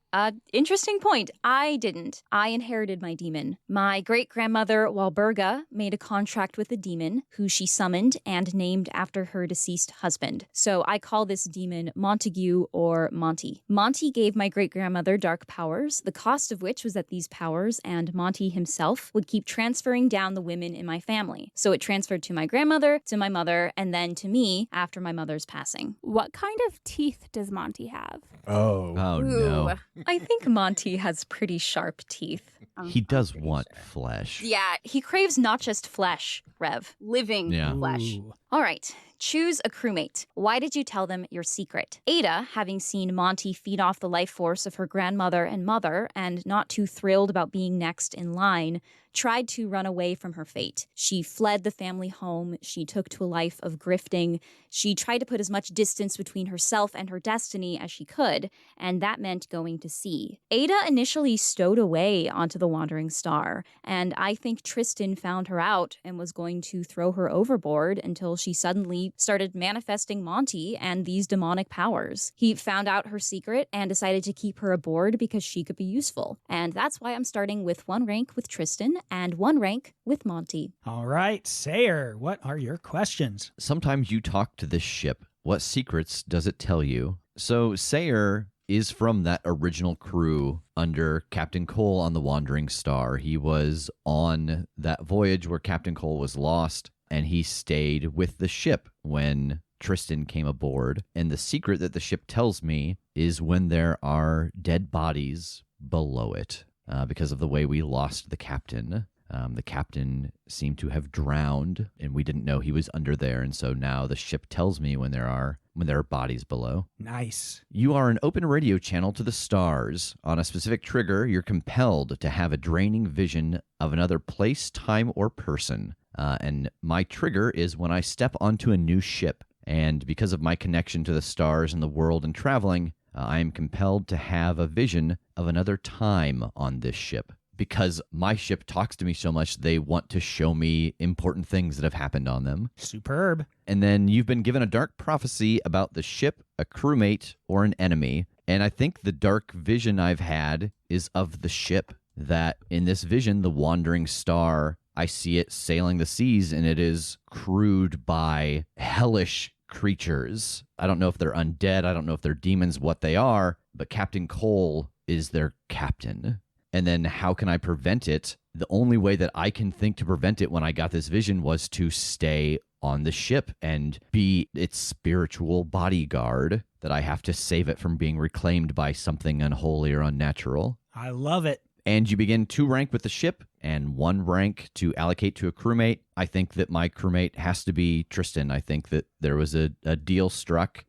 Interesting point. I didn't. I inherited my demon. My great-grandmother, Walburga, made a contract with a demon who she summoned and named after her deceased husband. So I call this demon Montague or Monty. Monty gave my great-grandmother dark powers, the cost of which was that these powers and Monty himself would keep transferring down the women in my family. So it transferred to my grandmother, to my mother, and then to me after my mother's passing. What kind of teeth does Monty have? Oh no. I think Monty has pretty sharp teeth. He does want flesh. Yeah, he craves not just flesh, Rev. Living flesh. Ooh. All right, choose a crewmate. Why did you tell them your secret? Ada, having seen Monty feed off the life force of her grandmother and mother, and not too thrilled about being next in line, tried to run away from her fate. She fled the family home. She took to a life of grifting. She tried to put as much distance between herself and her destiny as she could, and that meant going to sea. Ada initially stowed away onto the Wandering Star, and I think Tristan found her out and was going to throw her overboard until she suddenly started manifesting Monty and these demonic powers. He found out her secret and decided to keep her aboard because she could be useful. And that's why I'm starting with 1 rank with Tristan and 1 rank with Monty. All right, Sayer, what are your questions? Sometimes you talk to this ship. What secrets does it tell you? So Sayer is from that original crew under Captain Cole on the Wandering Star. He was on that voyage where Captain Cole was lost, and he stayed with the ship when Tristan came aboard. And the secret that the ship tells me is when there are dead bodies below it. Because of the way we lost the captain. The captain seemed to have drowned, and we didn't know he was under there, and so now the ship tells me when there are bodies below. Nice. You are an open radio channel to the stars. On a specific trigger, you're compelled to have a draining vision of another place, time, or person. And my trigger is when I step onto a new ship, and because of my connection to the stars and the world and traveling, I am compelled to have a vision of another time on this ship. Because my ship talks to me so much, they want to show me important things that have happened on them. Superb. And then you've been given a dark prophecy about the ship, a crewmate, or an enemy. And I think the dark vision I've had is of the ship. That in this vision, the Wandering Star, I see it sailing the seas, and it is crewed by hellish creatures. I don't know if they're undead. I don't know if they're demons, what they are, but Captain Cole is their captain. And then how can I prevent it? The only way that I can think to prevent it when I got this vision was to stay on the ship and be its spiritual bodyguard, that I have to save it from being reclaimed by something unholy or unnatural. I love it. And you begin 2 rank with the ship and 1 rank to allocate to a crewmate. I think that my crewmate has to be Tristan. I think that there was a deal struck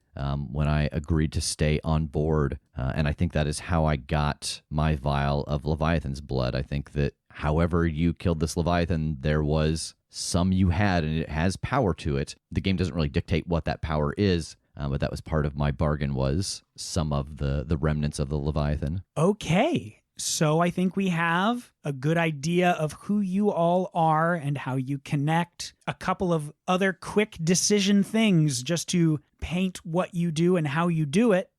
when I agreed to stay on board. And I think that is how I got my vial of Leviathan's blood. I think that however you killed this Leviathan, there was some you had, and it has power to it. The game doesn't really dictate what that power is, but that was part of my bargain, was some of the remnants of the Leviathan. Okay. So I think we have a good idea of who you all are and how you connect. A couple of other quick decision things just to paint what you do and how you do it.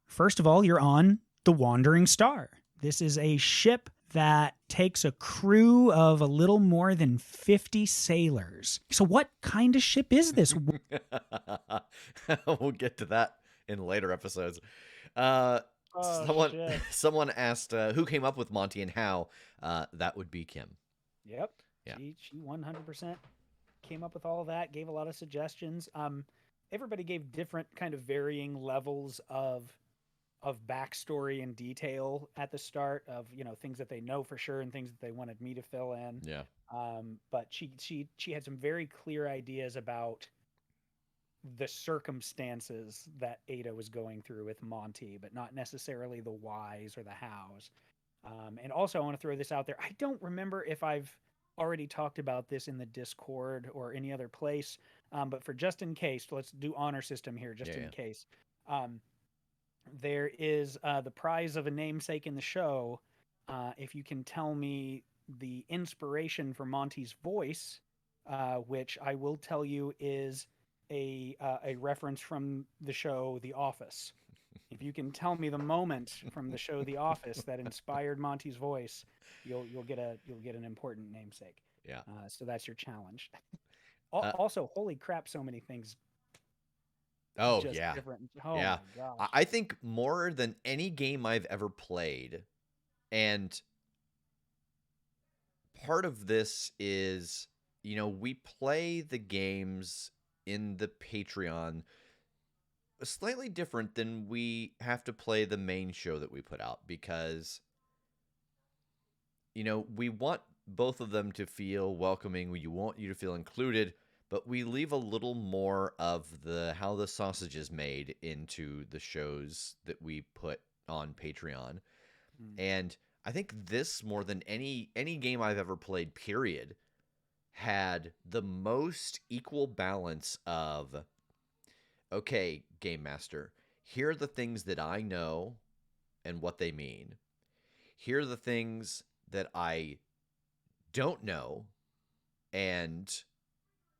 First of all, you're on the Wandering Star. This is a ship that takes a crew of a little more than 50 sailors. So what kind of ship is this? We'll get to that in later episodes. Someone asked who came up with Monty and how. That would be Kim. Yep. Yeah. She 100% came up with all of that, gave a lot of suggestions. Everybody gave different kind of varying levels of backstory and detail at the start of, things that they know for sure and things that they wanted me to fill in. Yeah. But she had some very clear ideas about the circumstances that Ada was going through with Monty, but not necessarily the whys or the hows. And also I want to throw this out there. I don't remember if I've already talked about this in the Discord or any other place. But for just in case, let's do honor system here, in case. There is the prize of a namesake in the show. If you can tell me the inspiration for Monty's voice, which I will tell you is a reference from the show The Office. If you can tell me the moment from the show The Office that inspired Monty's voice, you'll get an important namesake. Yeah. So that's your challenge. Also, holy crap, so many things. Oh just yeah. Different. Oh yeah. my gosh. I think more than any game I've ever played, and part of this is, we play the games in the Patreon slightly different than we have to play the main show that we put out, because we want both of them to feel welcoming. We want you to feel included, but we leave a little more of how the sausage is made into the shows that we put on Patreon. And I think this, more than any game I've ever played, period, had the most equal balance of, okay, Game Master, here are the things that I know and what they mean. Here are the things that I don't know, and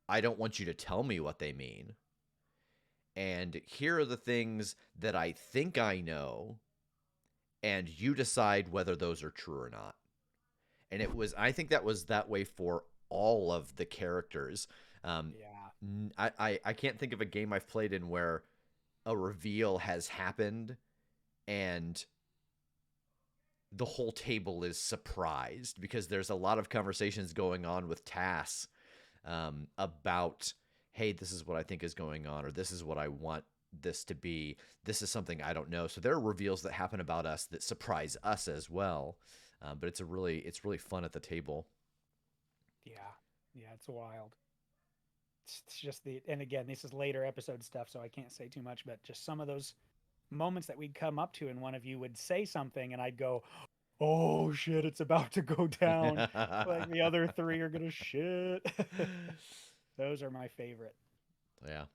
I don't want you to tell me what they mean. And here are the things that I think I know, and you decide whether those are true or not. And I think that was that way for all of the characters. I can't think of a game I've played in where a reveal has happened and the whole table is surprised, because there's a lot of conversations going on with Tass about, hey, this is what I think is going on, or this is what I want this to be. This is something I don't know. So there are reveals that happen about us that surprise us as well. But it's really fun at the table. Yeah, it's wild. It's just and again, this is later episode stuff, so I can't say too much, but just some of those moments that we'd come up to and one of you would say something and I'd go, oh shit, it's about to go down. Like the other three are gonna shit. Those are my favorite. Yeah.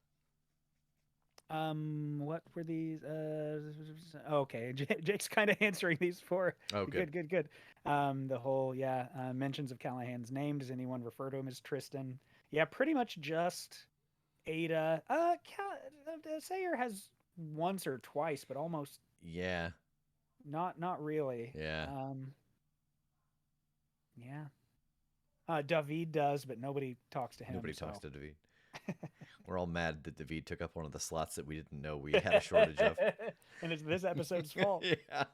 What were these? Okay, Jake's kind of answering these for. Oh, good. Good. The whole mentions of Callahan's name. Does anyone refer to him as Tristan? Yeah, pretty much just Ada. Sayer has once or twice, but almost. Yeah. Not really. Yeah. David does, but nobody talks to him. Nobody talks to David. We're all mad that David took up one of the slots that we didn't know we had a shortage of. And it's this episode's fault. Yeah.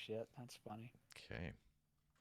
shit. That's funny. Okay.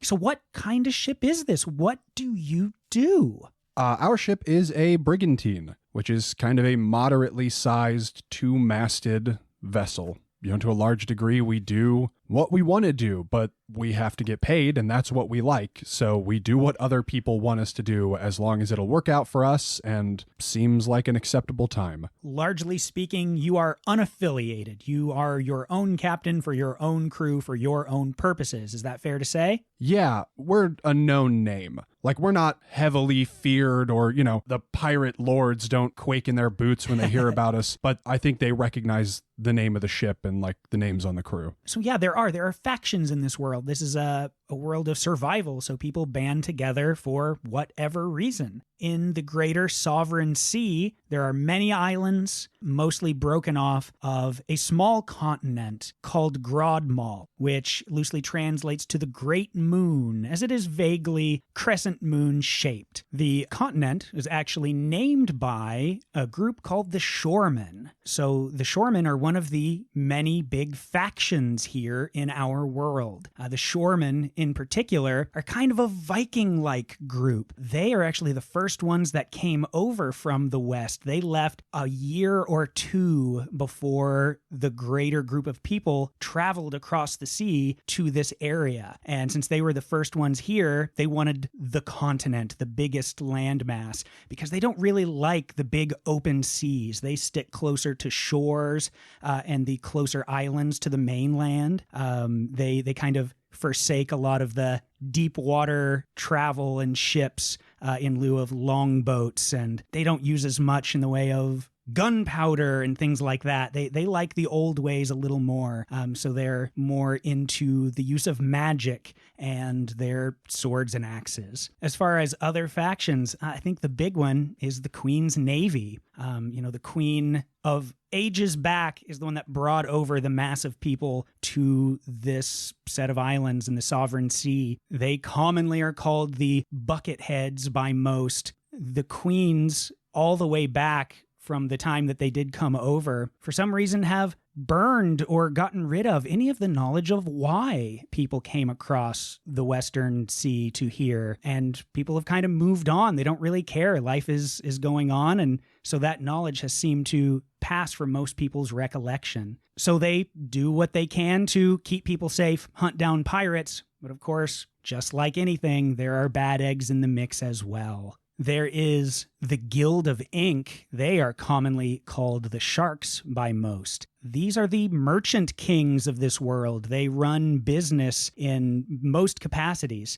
So what kind of ship is this? What do you do? Our ship is a brigantine, which is kind of a moderately sized two-masted vessel. To a large degree, we do what we want to do, but we have to get paid, and that's what we like. So we do what other people want us to do as long as it'll work out for us and seems like an acceptable time. Largely speaking, you are unaffiliated. You are your own captain for your own crew for your own purposes. Is that fair to say? Yeah, we're a known name. Like, we're not heavily feared or, the pirate lords don't quake in their boots when they hear about us, but I think they recognize the name of the ship and, like, the names on the crew. So yeah, there are factions in this world. This is a world of survival, so people band together for whatever reason. In the greater sovereign sea, there are many islands, mostly broken off of a small continent called Grodmal, which loosely translates to the Great Moon, as it is vaguely crescent moon shaped. The continent is actually named by a group called the Shoremen. So the Shoremen are one of the many big factions here in our world. The Shoremen, in particular, are kind of a Viking-like group. They are actually the first ones that came over from the West. They left a year or two before the greater group of people traveled across the sea to this area. And since they were the first ones here, they wanted the continent, the biggest landmass, because they don't really like the big open seas. They stick closer to shores and the closer islands to the mainland. They kind of forsake a lot of the deep water travel and ships in lieu of longboats, and they don't use as much in the way of gunpowder and things like that. They like the old ways a little more, so they're more into the use of magic and their swords and axes. As far as other factions, I think the big one is the Queen's Navy. The Queen of ages back is the one that brought over the mass of people to this set of islands in the Sovereign Sea. They commonly are called the Bucketheads by most. The queens, all the way back from the time that they did come over, for some reason have burned or gotten rid of any of the knowledge of why people came across the Western Sea to here. And people have kind of moved on. They don't really care. Life is going on. And so that knowledge has seemed to pass from most people's recollection. So they do what they can to keep people safe, hunt down pirates. But of course, just like anything, there are bad eggs in the mix as well. There is the Guild of Ink. They are commonly called the Sharks by most. These are the merchant kings of this world. They run business in most capacities.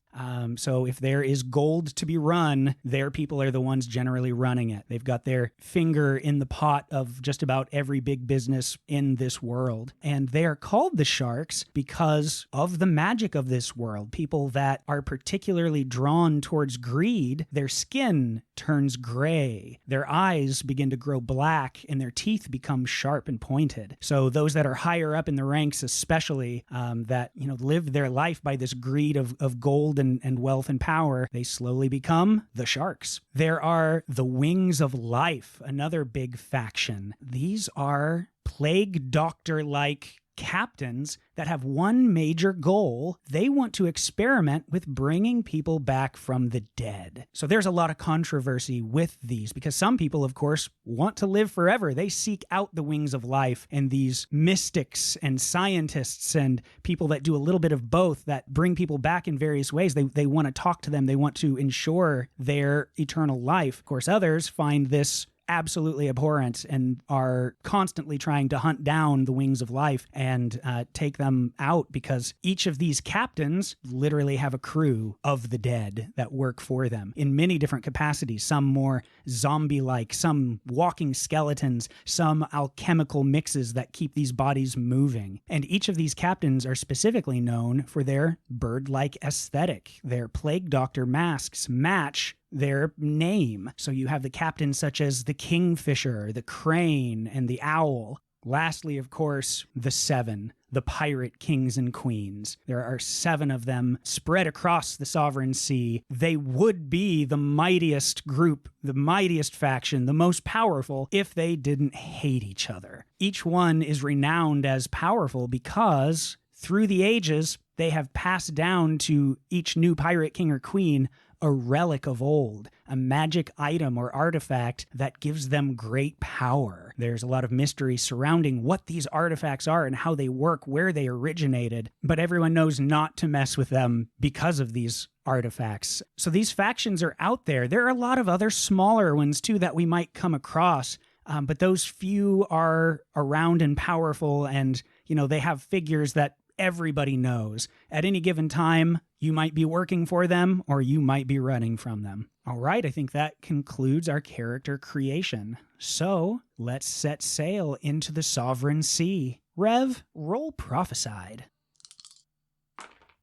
So if there is gold to be run, their people are the ones generally running it. They've got their finger in the pot of just about every big business in this world. And they are called the Sharks because of the magic of this world. People that are particularly drawn towards greed, their skin turns gray, their eyes begin to grow black, and their teeth become sharp and pointed. So those that are higher up in the ranks, especially that live their life by this greed of gold and wealth and power, they slowly become the Sharks. There are the Wings of Life, another big faction. These are plague doctor-like captains that have one major goal. They want to experiment with bringing people back from the dead. So there's a lot of controversy with these because some people, of course, want to live forever. They seek out the Wings of Life, and these mystics and scientists and people that do a little bit of both that bring people back in various ways. They want to talk to them. They want to ensure their eternal life. Of course, others find this absolutely abhorrent and are constantly trying to hunt down the Wings of Life and take them out, because each of these captains literally have a crew of the dead that work for them in many different capacities, some more zombie-like, some walking skeletons, some alchemical mixes that keep these bodies moving. And each of these captains are specifically known for their bird-like aesthetic. Their plague doctor masks match their name. So you have the captains such as the Kingfisher, the Crane, and the Owl. Lastly, of course, the Seven, the pirate kings and queens. There are 7 of them spread across the Sovereign Sea. They would be the mightiest group, the mightiest faction, the most powerful if they didn't hate each other. Each one is renowned as powerful because through the ages, they have passed down to each new pirate king or queen a relic of old, a magic item or artifact that gives them great power. There's a lot of mystery surrounding what these artifacts are and how they work, where they originated, but everyone knows not to mess with them because of these artifacts. So these factions are out there. There are a lot of other smaller ones too that we might come across, but those few are around and powerful, and they have figures that everybody knows. At any given time, you might be working for them or you might be running from them. All right, I think that concludes our character creation. So let's set sail into the Sovereign Sea. Rev, roll Prophesied.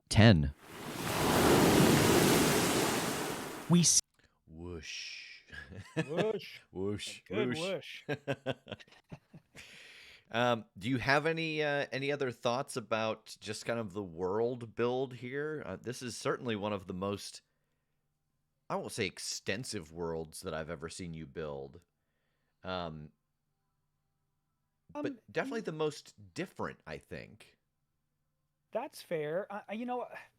10. We see Whoosh. Whoosh. Whoosh. Good Whoosh. whoosh. Do you have any other thoughts about just kind of the world build here? This is certainly one of the most, I won't say extensive worlds that I've ever seen you build. But definitely the most different, I think. That's fair.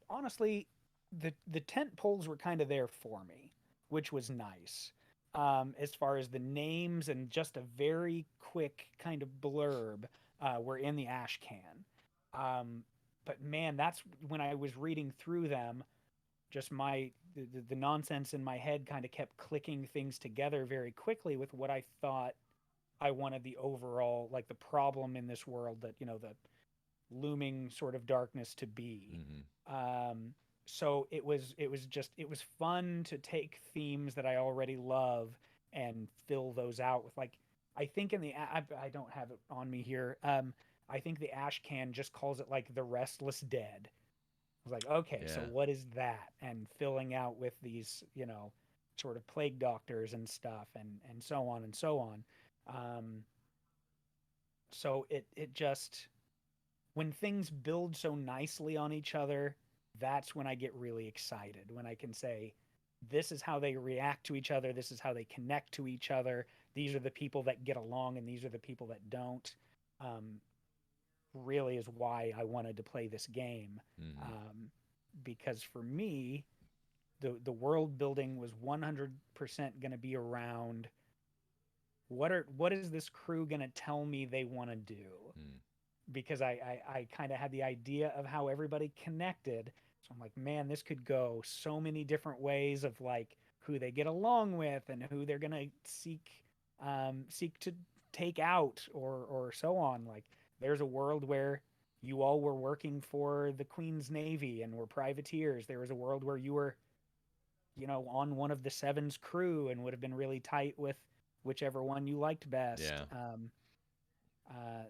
Honestly, the tent poles were kind of there for me, which was nice. As far as the names and just a very quick kind of blurb were in the ash can. But man, that's when I was reading through them, just the nonsense in my head kind of kept clicking things together very quickly with what I thought I wanted the overall, like the problem in this world that, the looming sort of darkness to be. Mm-hmm. So it was fun to take themes that I already love and fill those out with, like, I think I don't have it on me here. I think the ash can just calls it like the Restless Dead. I was like, okay, so what is that? And filling out with these, sort of plague doctors and stuff and so on and so on. So it just, when things build so nicely on each other, that's when I get really excited, when I can say, this is how they react to each other. This is how they connect to each other. These are the people that get along and these are the people that don't. Really is why I wanted to play this game. Mm-hmm. Because for me, the world building was 100% going to be around what is this crew going to tell me they want to do? Because I kind of had the idea of how everybody connected. So I'm like, man, this could go so many different ways of like who they get along with and who they're going to seek to take out or so on. Like there's a world where you all were working for the Queen's Navy and were privateers. There was a world where you were, on one of the Seven's crew and would have been really tight with whichever one you liked best. Yeah.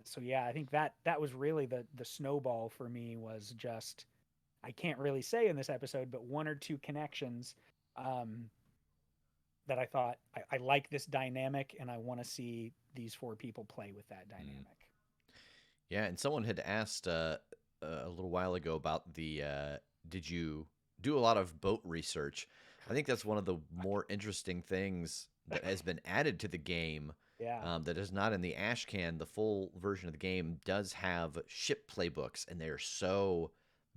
So yeah, I think that was really the snowball for me, was just, I can't really say in this episode, but one or two connections that I thought I like this dynamic and I want to see these four people play with that dynamic. Yeah, and someone had asked a little while ago about did you do a lot of boat research? I think that's one of the more interesting things that has been added to the game. Yeah. That is not in the ash can. The full version of the game does have ship playbooks, and they are so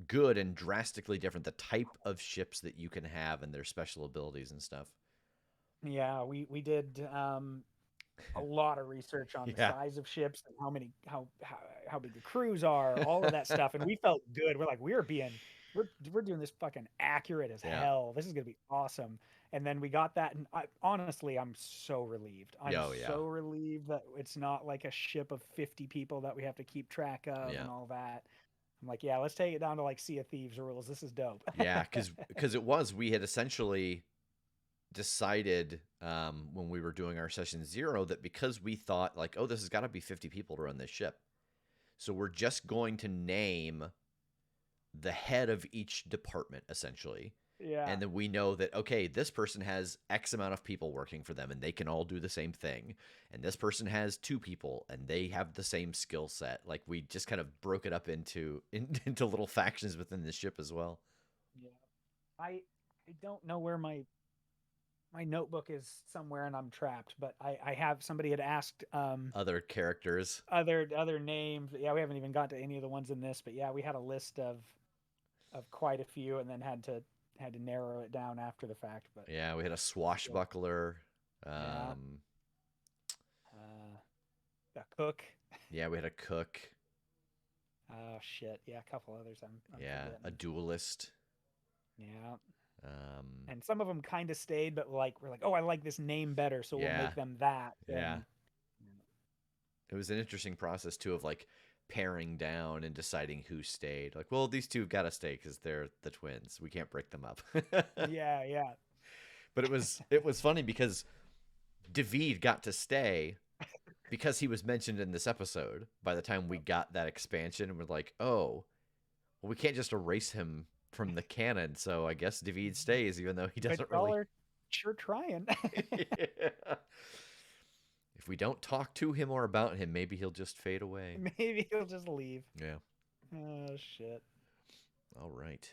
good and drastically different. The type of ships that you can have and their special abilities and stuff. Yeah, we did a lot of research on the size of ships and how big the crews are, all of that stuff, and we felt good. We're like, we're doing this fucking accurate as hell. This is gonna be awesome. And then we got that, and honestly, I'm so relieved. I'm so relieved that it's not like a ship of 50 people that we have to keep track of and all that. I'm like, yeah, let's take it down to like Sea of Thieves rules. This is dope. Yeah, because we had essentially decided when we were doing our session 0 that because we thought like, oh, this has got to be 50 people to run this ship, so we're just going to name the head of each department essentially. Yeah. And then we know that, okay, this person has X amount of people working for them and they can all do the same thing. And this person has 2 people and they have the same skill set. Like we just kind of broke it up into little factions within the ship as well. Yeah. I don't know where my My notebook is somewhere and I'm trapped, but I have somebody had asked Other characters. other names. Yeah, we haven't even got to any of the ones in this, but yeah, we had a list of quite a few and then had to narrow it down after the fact. But Yeah, we had a swashbuckler. Yeah. A cook. Yeah, we had a cook. Oh shit! Yeah, a couple others. I'm Yeah, a forgetting. duelist. Yeah, Um, and some of them kind of stayed, but we're like, oh, I like this name better, so we'll Yeah. make them that. Yeah. And- it was an interesting process too of like paring down and deciding who stayed. Like, well, these two got to stay because they're the twins. We can't break them up. yeah. But it was funny because David got to stay because he was mentioned in this episode. By the time we got that expansion, and we're like, oh, well, we can't just erase him from the canon. So I guess David stays, even though he But doesn't y'all really. are sure trying. Yeah. If we don't talk to him or about him, maybe he'll just fade away. Maybe he'll just leave. Yeah. Oh shit! All right.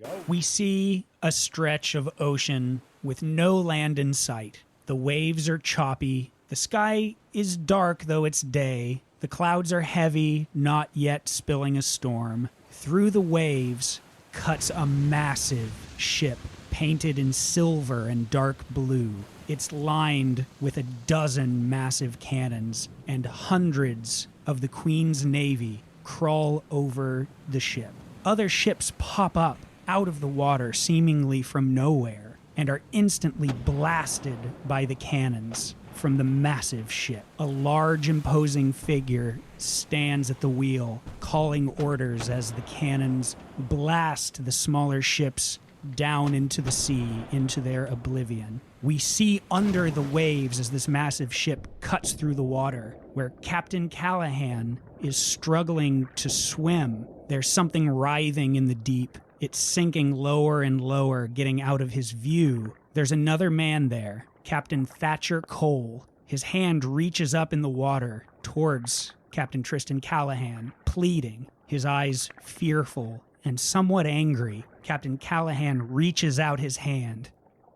Go. We see a stretch of ocean with no land in sight. The waves are choppy. The sky is dark, though it's day. The clouds are heavy, not yet spilling a storm. Through the waves cuts a massive ship painted in silver and dark blue. It's lined with a dozen massive cannons, and hundreds of the Queen's Navy crawl over the ship. Other ships pop up out of the water, seemingly from nowhere, and are instantly blasted by the cannons from the massive ship. A large, imposing figure stands at the wheel, calling orders as the cannons blast the smaller ships down into the sea, into their oblivion. We see under the waves as this massive ship cuts through the water, where Captain Callahan is struggling to swim. There's something writhing in the deep. It's sinking lower and lower, getting out of his view. There's another man there, Captain Thatcher Cole. His hand reaches up in the water towards Captain Tristan Callahan, pleading, his eyes fearful and somewhat angry. Captain Callahan reaches out his hand.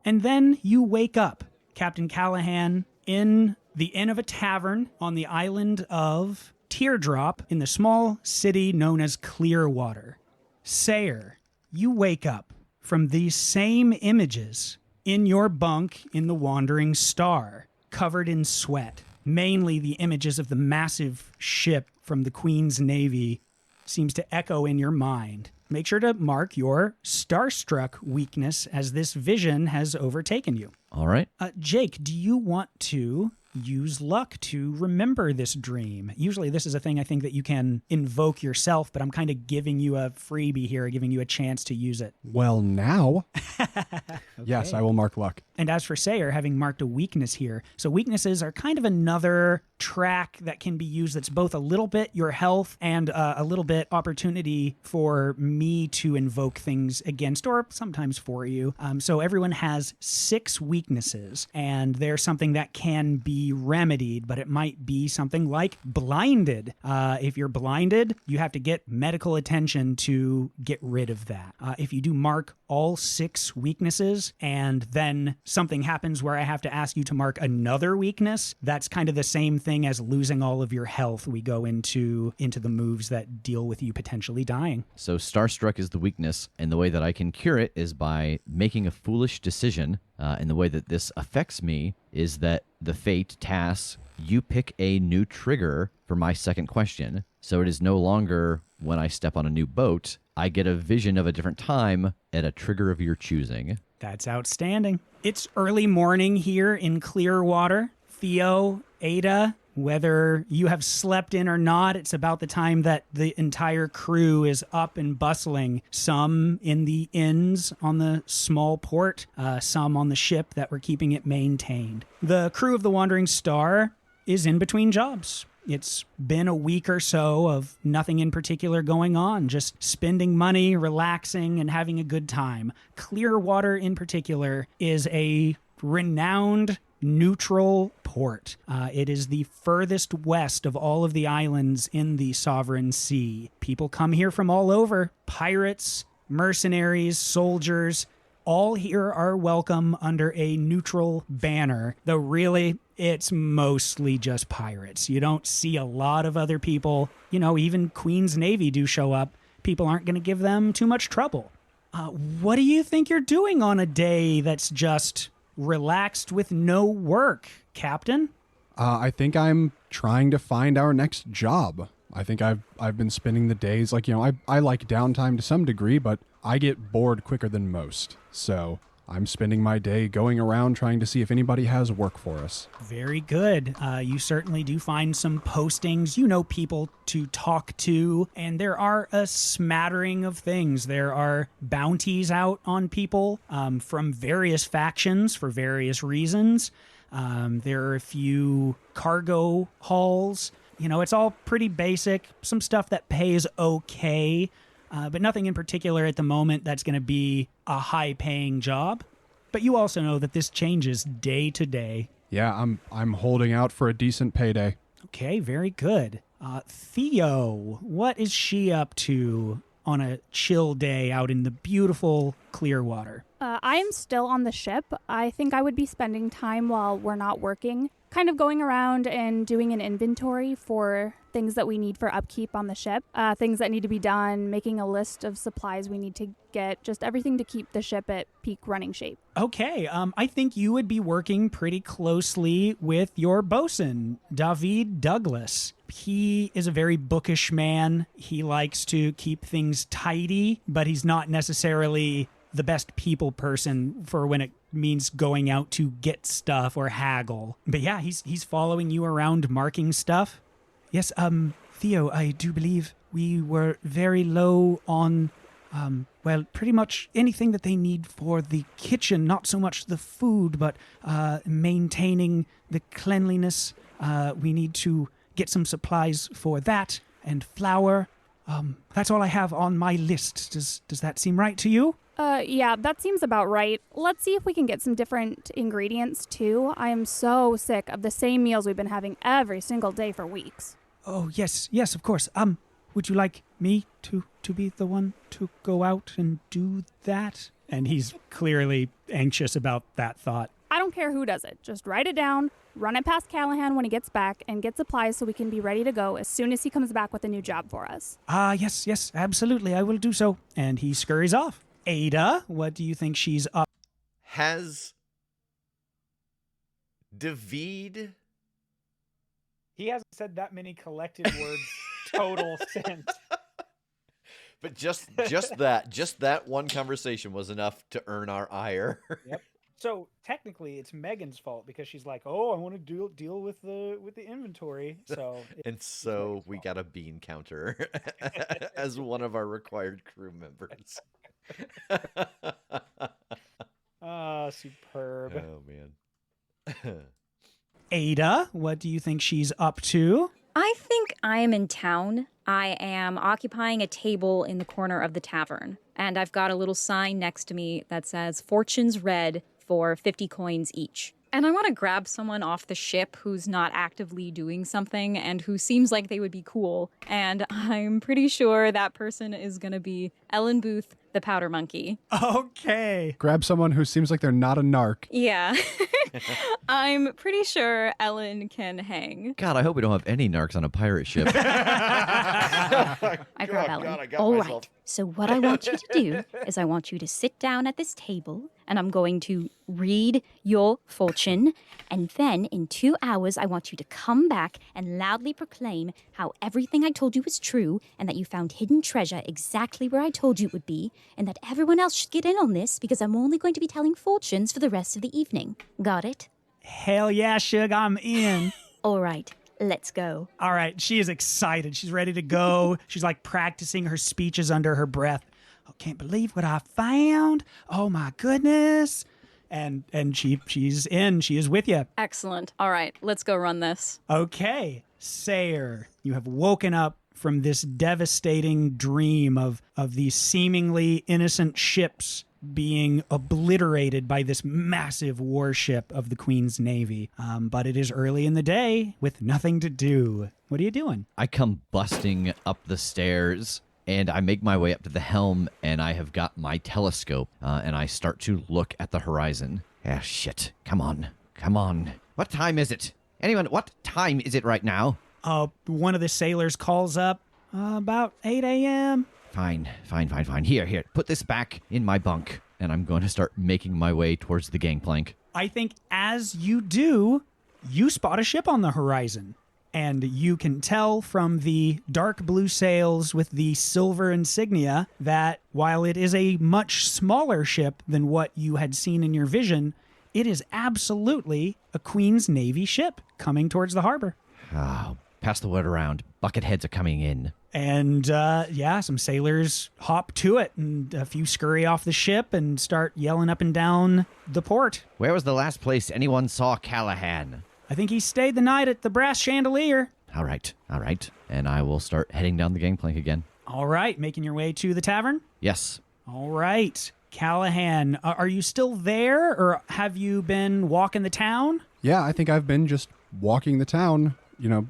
And then you wake up, Captain Callahan, in the inn of a tavern on the island of Teardrop in the small city known as Clearwater. Sayer, you wake up from these same images in your bunk in the Wandering Star, covered in sweat. Mainly the images of the massive ship from the Queen's Navy seems to echo in your mind. Make sure to mark your starstruck weakness as this vision has overtaken you. All right. Jake, do you want to use luck to remember this dream? Usually this is a thing I think that you can invoke yourself, but I'm kind of giving you a freebie here, giving you a chance to use it. Well, now, yes, I will mark luck. And as for Sayer, having marked a weakness here, so weaknesses are kind of another track that can be used that's both a little bit your health and a little bit opportunity for me to invoke things against or sometimes for you. So everyone has 6 weaknesses, and there's something that can be remedied, but it might be something like blinded. If you're blinded, you have to get medical attention to get rid of that. If you do mark all 6 weaknesses and then something happens where I have to ask you to mark another weakness, that's kind of the same thing as losing all of your health. We go into the moves that deal with you potentially dying. So Starstruck is the weakness, and the way that I can cure it is by making a foolish decision. And the way that this affects me is that the fate, Tass, you pick a new trigger for my second question. So it is no longer when I step on a new boat, I get a vision of a different time at a trigger of your choosing. That's outstanding. It's early morning here in Clearwater. Theo, Ada, whether you have slept in or not, it's about the time that the entire crew is up and bustling. Some in the inns on the small port, some on the ship that were keeping it maintained. The crew of the Wandering Star is in between jobs. It's been a week or so of nothing in particular going on, just spending money, relaxing, and having a good time. Clearwater, in particular, is a renowned neutral port. It is the furthest west of all of the islands in the Sovereign Sea. People come here from all over. Pirates, mercenaries, soldiers, all here are welcome under a neutral banner, though really it's mostly just pirates. You don't see a lot of other people. You know, even Queen's Navy do show up. People aren't going to give them too much trouble. What do you think you're doing on a day that's just relaxed with no work, Captain? I think I'm trying to find our next job. I think I've been spending the days like, I like downtime to some degree, but I get bored quicker than most. So I'm spending my day going around trying to see if anybody has work for us. Very good. You certainly do find some postings. You know people to talk to, and there are a smattering of things. There are bounties out on people from various factions for various reasons. There are a few cargo hauls. You know, it's all pretty basic. Some stuff that pays okay, but nothing in particular at the moment that's going to be a high-paying job. But you also know that this changes day to day. Yeah, I'm holding out for a decent payday. Okay, very good. Theo, what is she up to on a chill day out in the beautiful Clearwater? I am still on the ship. I think I would be spending time while we're not working, kind of going around and doing an inventory for things that we need for upkeep on the ship, things that need to be done, making a list of supplies we need to get, just everything to keep the ship at peak running shape. Okay, I think you would be working pretty closely with your bosun, David Douglas. He is a very bookish man. He likes to keep things tidy, but he's not necessarily the best people person for when it means going out to get stuff or haggle. But yeah, he's following you around marking stuff. Yes, Theo, I do believe we were very low on, pretty much anything that they need for the kitchen, not so much the food, but maintaining the cleanliness. We need to get some supplies for that and flour. That's all I have on my list. Does that seem right to you? Yeah, that seems about right. Let's see if we can get some different ingredients, too. I am so sick of the same meals we've been having every single day for weeks. Oh, yes, of course. Would you like me to be the one to go out and do that? And he's clearly anxious about that thought. I don't care who does it. Just write it down, run it past Callahan when he gets back, and get supplies so we can be ready to go as soon as he comes back with a new job for us. Yes, absolutely. I will do so. And he scurries off. Ada, what do you think she's up? Has David... He hasn't said that many collected words total since. But just that one conversation was enough to earn our ire. Yep. So technically, it's Megan's fault because she's like, "Oh, I want to deal with the inventory." So we got a bean counter as one of our required crew members. Superb. Oh man. Ada, what do you think she's up to? I think I am in town. I am occupying a table in the corner of the tavern, and I've got a little sign next to me that says "Fortunes Red" for 50 coins each. And I want to grab someone off the ship who's not actively doing something and who seems like they would be cool. And I'm pretty sure that person is going to be Ellen Booth, the Powder Monkey. Okay. Grab someone who seems like they're not a narc. Yeah. I'm pretty sure Ellen can hang. God, I hope we don't have any narcs on a pirate ship. I grab Ellen. God, I got All myself. right. So what I want you to do is I want you to sit down at this table, and I'm going to read your fortune. And then in 2 hours, I want you to come back and loudly proclaim how everything I told you was true and that you found hidden treasure exactly where I told you it would be, and that everyone else should get in on this because I'm only going to be telling fortunes for the rest of the evening. Got it? Hell yeah, Shug, I'm in. All right. Let's go. All right, she is excited. She's ready to go. She's like practicing her speeches under her breath. Oh, can't believe what I found. Oh my goodness. And she's in. She is with you. Excellent. All right, let's go run this. Okay, Sayer, you have woken up from this devastating dream of these seemingly innocent ships being obliterated by this massive warship of the Queen's Navy. But it is early in the day with nothing to do. What are you doing? I come busting up the stairs And I make my way up to the helm, and I have got my telescope, and I start to look at the horizon. Ah, shit. Come on. Come on. What time is it? Anyone, what time is it right now? One of the sailors calls up, about 8 a.m. Fine. Here. Put this back in my bunk, and I'm going to start making my way towards the gangplank. I think as you do, you spot a ship on the horizon. And you can tell from the dark blue sails with the silver insignia that while it is a much smaller ship than what you had seen in your vision, it is absolutely a Queen's Navy ship coming towards the harbor. Oh, pass the word around. Bucketheads are coming in. And some sailors hop to it, and a few scurry off the ship and start yelling up and down the port. Where was the last place anyone saw Callahan? I think he stayed the night at the Brass Chandelier. All right. And I will start heading down the gangplank again. All right, making your way to the tavern? Yes. All right. Callahan, are you still there, or have you been walking the town? Yeah, I think I've been just walking the town,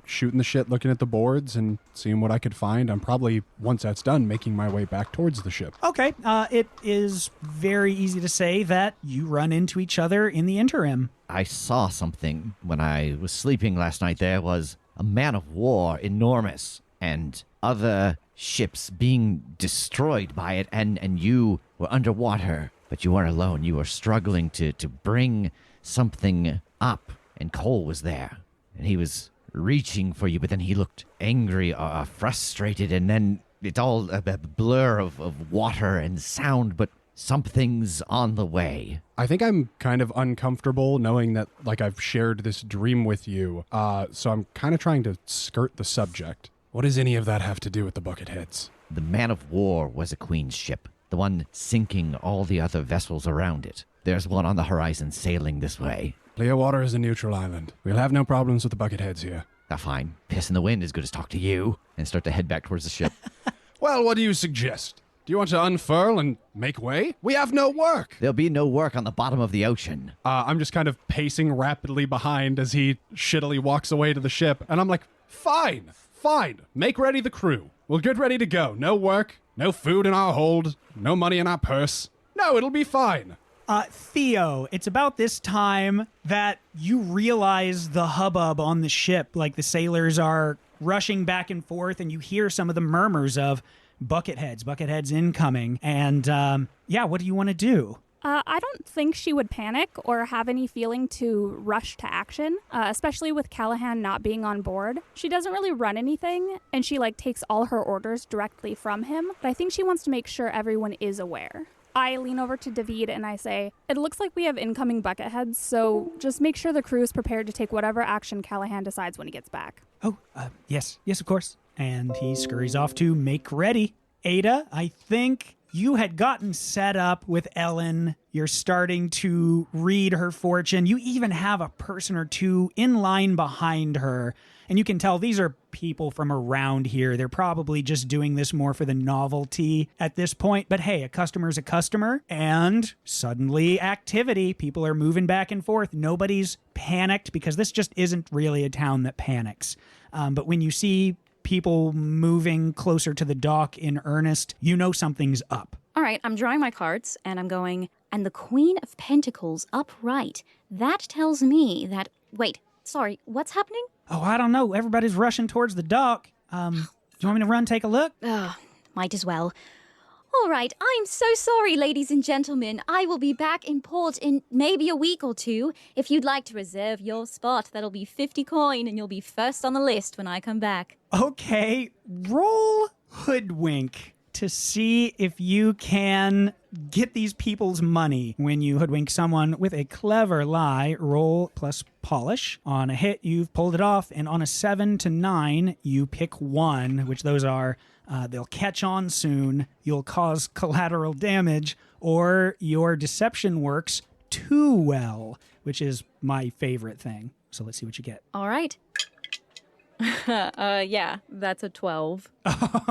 shooting the shit, looking at the boards and seeing what I could find. I'm probably, once that's done, making my way back towards the ship. Okay, it is very easy to say that you run into each other in the interim. I saw something when I was sleeping last night. There was a man of war, enormous, and other ships being destroyed by it, and you were underwater, but you weren't alone. You were struggling to bring something up, and Cole was there, and he was reaching for you, but then he looked angry, frustrated, and then it's all a blur of water and sound, but something's on the way. I think I'm kind of uncomfortable knowing that, I've shared this dream with you, so I'm kind of trying to skirt the subject. What does any of that have to do with the Bucketheads? The man of war was a Queen's ship, the one sinking all the other vessels around it. There's one on the horizon sailing this way. Clearwater is a neutral island. We'll have no problems with the Bucketheads here. Fine. Piss in the wind as good as talk to you. And start to head back towards the ship. Well, what do you suggest? Do you want to unfurl and make way? We have no work. There'll be no work on the bottom of the ocean. I'm just kind of pacing rapidly behind as he shittily walks away to the ship. And I'm like, fine. Make ready the crew. We'll get ready to go. No work, no food in our hold, no money in our purse. No, it'll be fine. Theo, it's about this time that you realize the hubbub on the ship. Like the sailors are rushing back and forth, and you hear some of the murmurs of Bucketheads incoming. And what do you want to do? I don't think she would panic or have any feeling to rush to action, especially with Callahan not being on board. She doesn't really run anything, and she takes all her orders directly from him. But I think she wants to make sure everyone is aware. I lean over to David and I say, it looks like we have incoming Bucketheads, so just make sure the crew is prepared to take whatever action Callahan decides when he gets back. Oh, yes, of course. And he scurries off to make ready. Ada, I think you had gotten set up with Ellen. You're starting to read her fortune. You even have a person or two in line behind her. And you can tell these are people from around here. They're probably just doing this more for the novelty at this point. But hey, a customer's a customer. And suddenly activity. People are moving back and forth. Nobody's panicked because this just isn't really a town that panics. But when you see people moving closer to the dock in earnest, you know something's up. All right, I'm drawing my cards and I'm going, and the Queen of Pentacles upright. That tells me that... Wait, sorry, what's happening? Oh, I don't know. Everybody's rushing towards the dock. Do you want me to run, take a look? Might as well. All right, I'm so sorry, ladies and gentlemen. I will be back in port in maybe a week or two. If you'd like to reserve your spot, that'll be 50 coin and you'll be first on the list when I come back. Okay, roll hoodwink to see if you can get these people's money. When you hoodwink someone with a clever lie, roll plus polish. On a hit, you've pulled it off, and on a 7 to 9, you pick 1, which those are they'll catch on soon, you'll cause collateral damage, or your deception works too well, which is my favorite thing. So let's see what you get. All right. Yeah, that's a 12.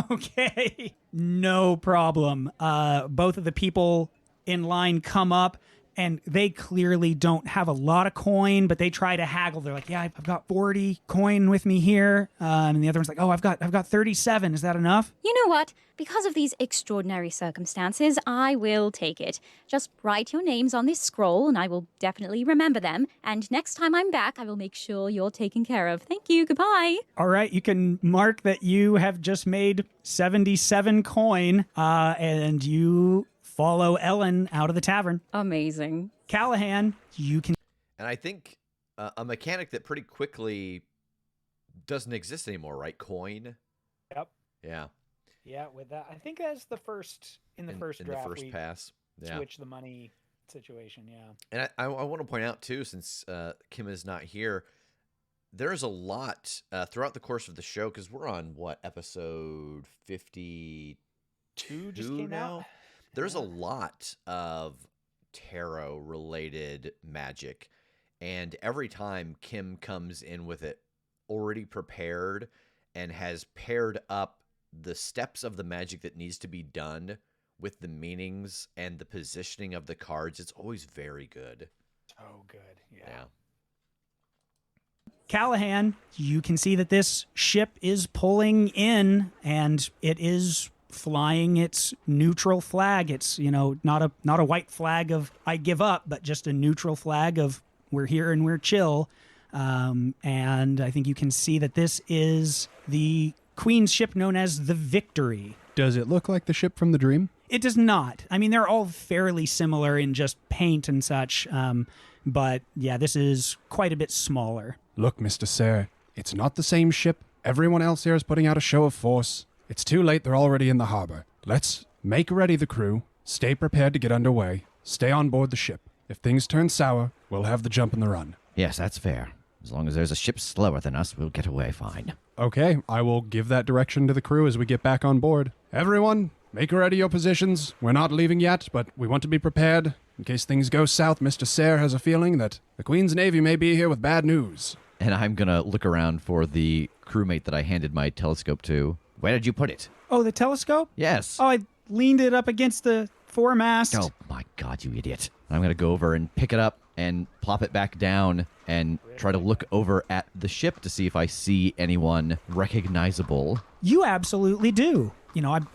Okay, no problem. Both of the people in line come up, and they clearly don't have a lot of coin, but they try to haggle. They're like, yeah, I've got 40 coin with me here. And the other one's like, oh, I've got 37. Is that enough? You know what? Because of these extraordinary circumstances, I will take it. Just write your names on this scroll, and I will definitely remember them. And next time I'm back, I will make sure you're taken care of. Thank you. Goodbye. All right, you can mark that you have just made 77 coin, and you follow Ellen out of the tavern. Amazing. Callahan, you can... And I think a mechanic that pretty quickly doesn't exist anymore, right? Coin. Yep. Yeah. Yeah, with that, I think that's the first in the first draft. In the first we pass. Yeah. switch the money situation. Yeah. And I want to point out too, since Kim is not here, there's a lot throughout the course of the show, because we're on episode 52 just came now. out. There's a Yeah. lot of tarot related magic, and every time Kim comes in with it already prepared and has paired up the steps of the magic that needs to be done with the meanings and the positioning of the cards, it's always very good. Oh, good. Yeah. Callahan, you can see that this ship is pulling in, and it is flying its neutral flag. It's, not a white flag of I give up, but just a neutral flag of we're here and we're chill. And I think you can see that this is the Queen's ship known as the Victory. Does it look like the ship from the dream? It does not. I mean, they're all fairly similar in just paint and such. But yeah, this is quite a bit smaller. Look, Mr. Sayre, it's not the same ship. Everyone else here is putting out a show of force. It's too late. They're already in the harbor. Let's make ready the crew. Stay prepared to get underway. Stay on board the ship. If things turn sour, we'll have the jump and the run. Yes, that's fair. As long as there's a ship slower than us, we'll get away fine. Okay, I will give that direction to the crew as we get back on board. Everyone, make ready your positions. We're not leaving yet, but we want to be prepared. In case things go south, Mr. Sayre has a feeling that the Queen's Navy may be here with bad news. And I'm going to look around for the crewmate that I handed my telescope to. Where did you put it? Oh, the telescope? Yes. Oh, I leaned it up against the foremast. Oh, my God, you idiot. I'm going to go over and pick it up and plop it back down and try to look over at the ship to see if I see anyone recognizable. You absolutely do.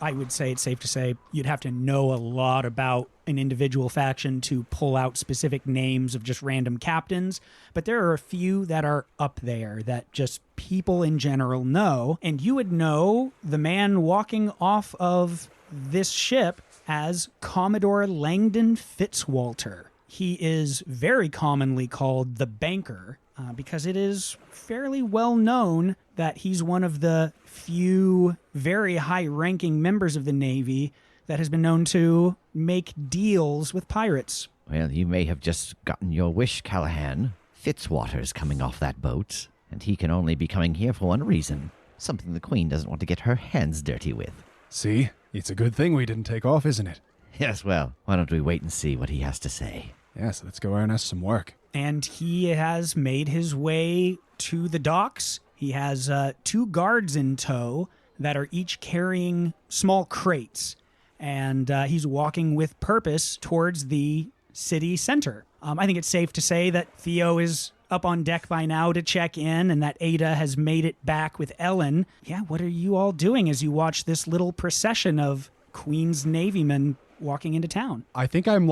I would say it's safe to say you'd have to know a lot about an individual faction to pull out specific names of just random captains, but there are a few that are up there that just people in general know, and you would know the man walking off of this ship as Commodore Langdon Fitzwalter. He is very commonly called the Banker because it is fairly well known that he's one of the few very high-ranking members of the Navy that has been known to make deals with pirates. Well, you may have just gotten your wish, Callahan. Fitzwater's coming off that boat, and he can only be coming here for one reason. Something the Queen doesn't want to get her hands dirty with. See? It's a good thing we didn't take off, isn't it? Yes, well, why don't we wait and see what he has to say? Yes, let's go earn us some work. And he has made his way to the docks. He has 2 guards in tow that are each carrying small crates. And he's walking with purpose towards the city center. I think it's safe to say that Theo is up on deck by now to check in, and that Ada has made it back with Ellen. Yeah, what are you all doing as you watch this little procession of Queen's Navymen walking into town? I think I'm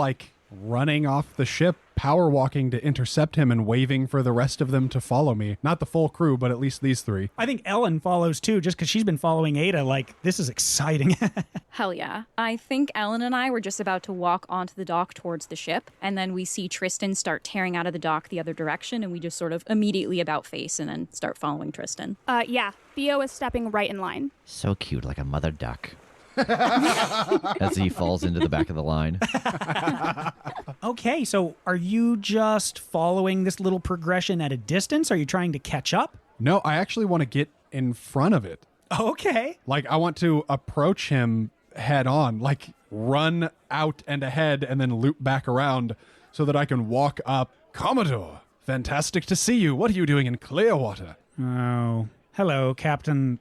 running off the ship, power walking to intercept him and waving for the rest of them to follow me. Not the full crew, but at least these 3. I think Ellen follows too, just because she's been following Ada. This is exciting. Hell yeah. I think Ellen and I were just about to walk onto the dock towards the ship, and then we see Tristan start tearing out of the dock the other direction, and we just sort of immediately about face and then start following Tristan. Yeah, Theo is stepping right in line. So cute, like a mother duck. As he falls into the back of the line. Okay, so are you just following this little progression at a distance? Are you trying to catch up? No, I actually want to get in front of it. Okay. I want to approach him head on, run out and ahead and then loop back around so that I can walk up. Commodore, fantastic to see you. What are you doing in Clearwater? Oh, hello, Captain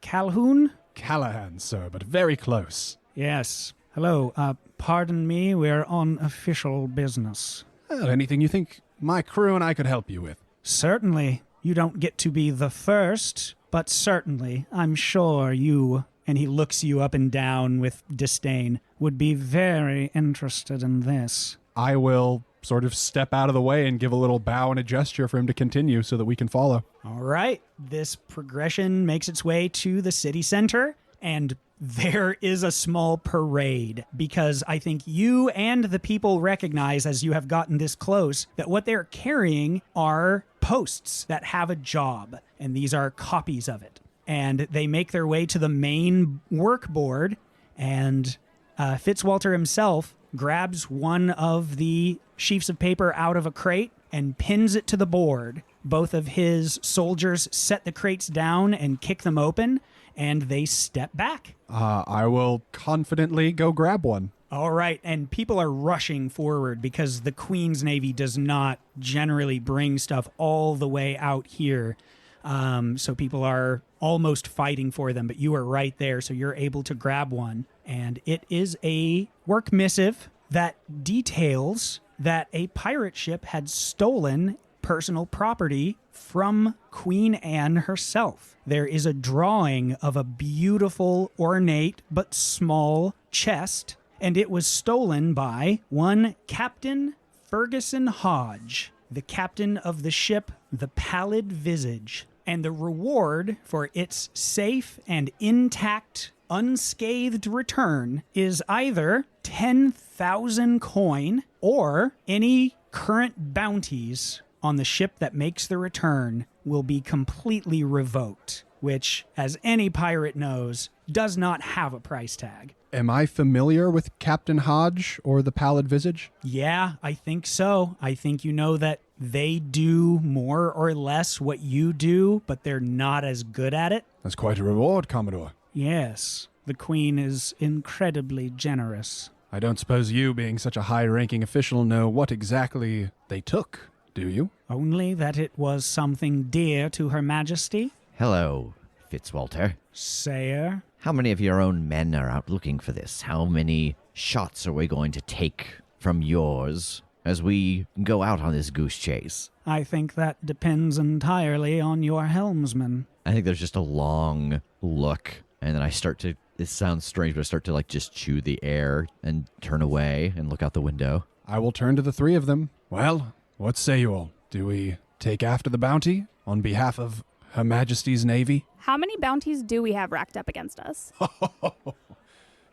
Calhoun? Callahan, sir, but very close. Yes. Hello, pardon me, we're on official business. Anything you think my crew and I could help you with? Certainly. You don't get to be the first, but certainly, I'm sure you, and he looks you up and down with disdain, would be very interested in this. I will sort of step out of the way and give a little bow and a gesture for him to continue so that we can follow. All right. This progression makes its way to the city center, and there is a small parade because I think you and the people recognize as you have gotten this close that what they're carrying are posts that have a job, and these are copies of it. And they make their way to the main work board, and Fitzwalter himself grabs one of the sheafs of paper out of a crate and pins it to the board. Both of his soldiers set the crates down and kick them open, and they step back. I will confidently go grab one. All right, and people are rushing forward because the Queen's Navy does not generally bring stuff all the way out here. So people are almost fighting for them, but you are right there, so you're able to grab one. And it is a work missive that details that a pirate ship had stolen personal property from Queen Anne herself. There is a drawing of a beautiful, ornate, but small chest, and it was stolen by one Captain Ferguson Hodge, the captain of the ship the Pallid Visage. And the reward for its safe and intact, unscathed return is either 10,000 coin or any current bounties on the ship that makes the return will be completely revoked, which, as any pirate knows, does not have a price tag. Am I familiar with Captain Hodge or the Pallid Visage? Yeah, I think so. I think you know that they do more or less what you do, but they're not as good at it. That's quite a reward, Commodore. Yes, the Queen is incredibly generous. I don't suppose you, being such a high-ranking official, know what exactly they took, do you? Only that it was something dear to Her Majesty. Hello, Fitzwalter. Sire. How many of your own men are out looking for this? How many shots are we going to take from yours as we go out on this goose chase? I think that depends entirely on your helmsman. I think there's just a long look, and then I start to, it sounds strange, but I start to like just chew the air and turn away and look out the window. I will turn to the three of them. Well, what say you all? Do we take after the bounty on behalf of Her Majesty's Navy? How many bounties do we have racked up against us?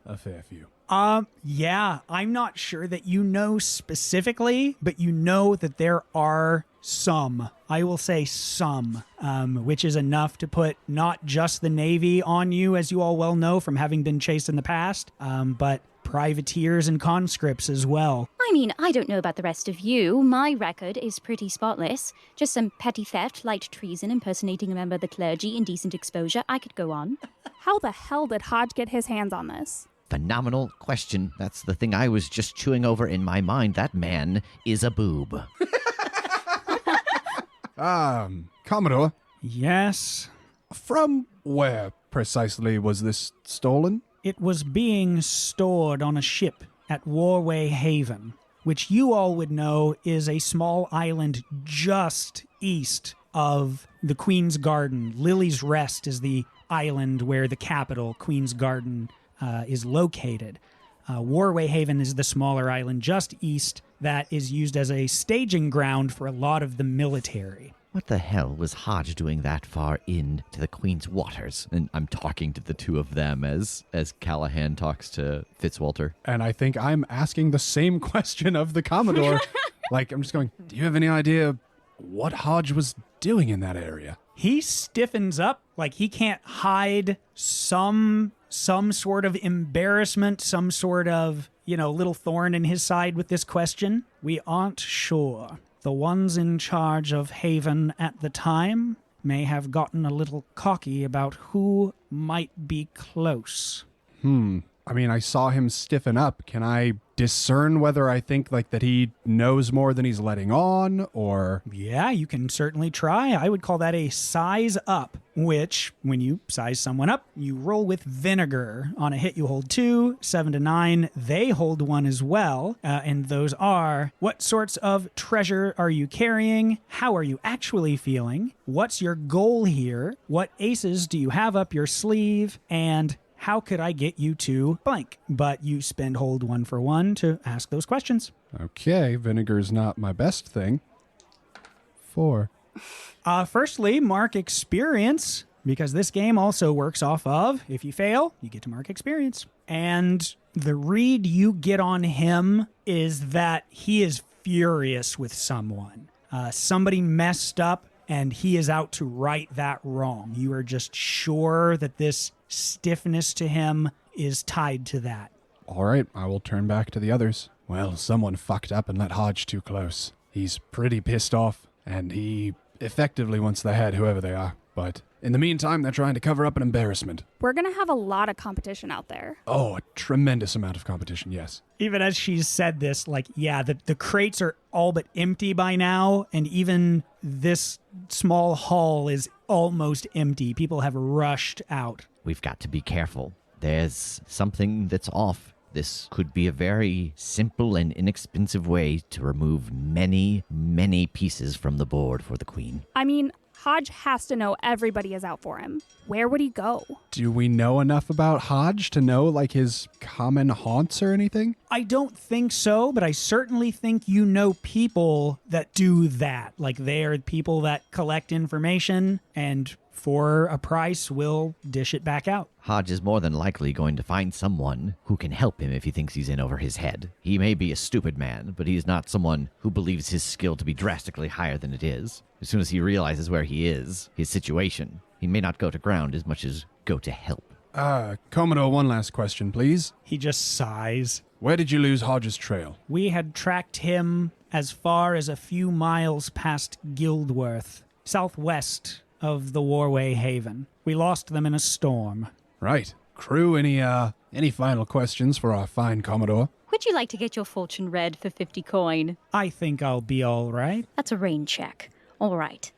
A fair few. Yeah, I'm not sure that you know specifically, but you know that there are some. I will say some, which is enough to put not just the Navy on you, as you all well know from having been chased in the past, but privateers and conscripts as well. I mean, I don't know about the rest of you. My record is pretty spotless. Just some petty theft, light treason, impersonating a member of the clergy, indecent exposure. I could go on. How the hell did Hodge get his hands on this? Phenomenal question. That's the thing I was just chewing over in my mind. That man is a boob. Commodore, Yes, from where precisely was this stolen? it was being stored on a ship at Warway Haven, which you all would know is a small island just east of the Queen's Garden. Lily's Rest is the island where the capital, Queen's Garden, is located. Warway Haven is the smaller island just east that is used as a staging ground for a lot of the military. What the hell was Hodge doing that far into the Queen's waters? And I'm talking to the two of them as Callahan talks to Fitzwalter. And I think I'm asking the same question of the Commodore. Like, I'm just going, do you have any idea what Hodge was doing in that area? He stiffens up like he can't hide some sort of embarrassment, some sort of, little thorn in his side with this question. We aren't sure. The ones in charge of Haven at the time may have gotten a little cocky about who might be close. I mean, I saw him stiffen up. Can I discern whether I think like that he knows more than he's letting on, or? Yeah, you can certainly try. I would call that a size up, which when you size someone up, you roll with vinegar. On a hit, you hold 2, 7 to 9. They hold 1 as well. And those are, what sorts of treasure are you carrying? How are you actually feeling? What's your goal here? What aces do you have up your sleeve? And how could I get you to blank? But you spend hold 1 for 1 to ask those questions. Okay, vinegar's not my best thing. 4. Firstly, mark experience, because this game also works off of, if you fail, you get to mark experience. And the read you get on him is that he is furious with someone. Somebody messed up, and he is out to right that wrong. You are just sure that this stiffness to him is tied to that. All right, I will turn back to the others. Well, someone fucked up and let Hodge too close. He's pretty pissed off, and he effectively wants the head, whoever they are. But in the meantime, they're trying to cover up an embarrassment. We're going to have a lot of competition out there. Oh, a tremendous amount of competition, yes. Even as she's said this, like, yeah, the crates are all but empty by now, and even this small hall is almost empty. People have rushed out. We've got to be careful. There's something that's off. This could be a very simple and inexpensive way to remove many, many pieces from the board for the queen. I mean, Hodge has to know everybody is out for him. Where would he go? Do we know enough about Hodge to know, like, his common haunts or anything? I don't think so, but I certainly think you know people that do that. Like, they are people that collect information and for a price will dish it back out. Hodge is more than likely going to find someone who can help him if he thinks he's in over his head. He may be a stupid man, but he's not someone who believes his skill to be drastically higher than it is. As soon as he realizes where he is, his situation, he may not go to ground as much as go to help. Commodore, one last question, please. He just sighs. Where did you lose Hodge's trail? We had tracked him as far as a few miles past Guildworth, southwest of the Warway Haven. We lost them in a storm. Right. Crew, any final questions for our fine Commodore? Would you like to get your fortune read for 50 coin? I think I'll be all right. That's a rain check. All right.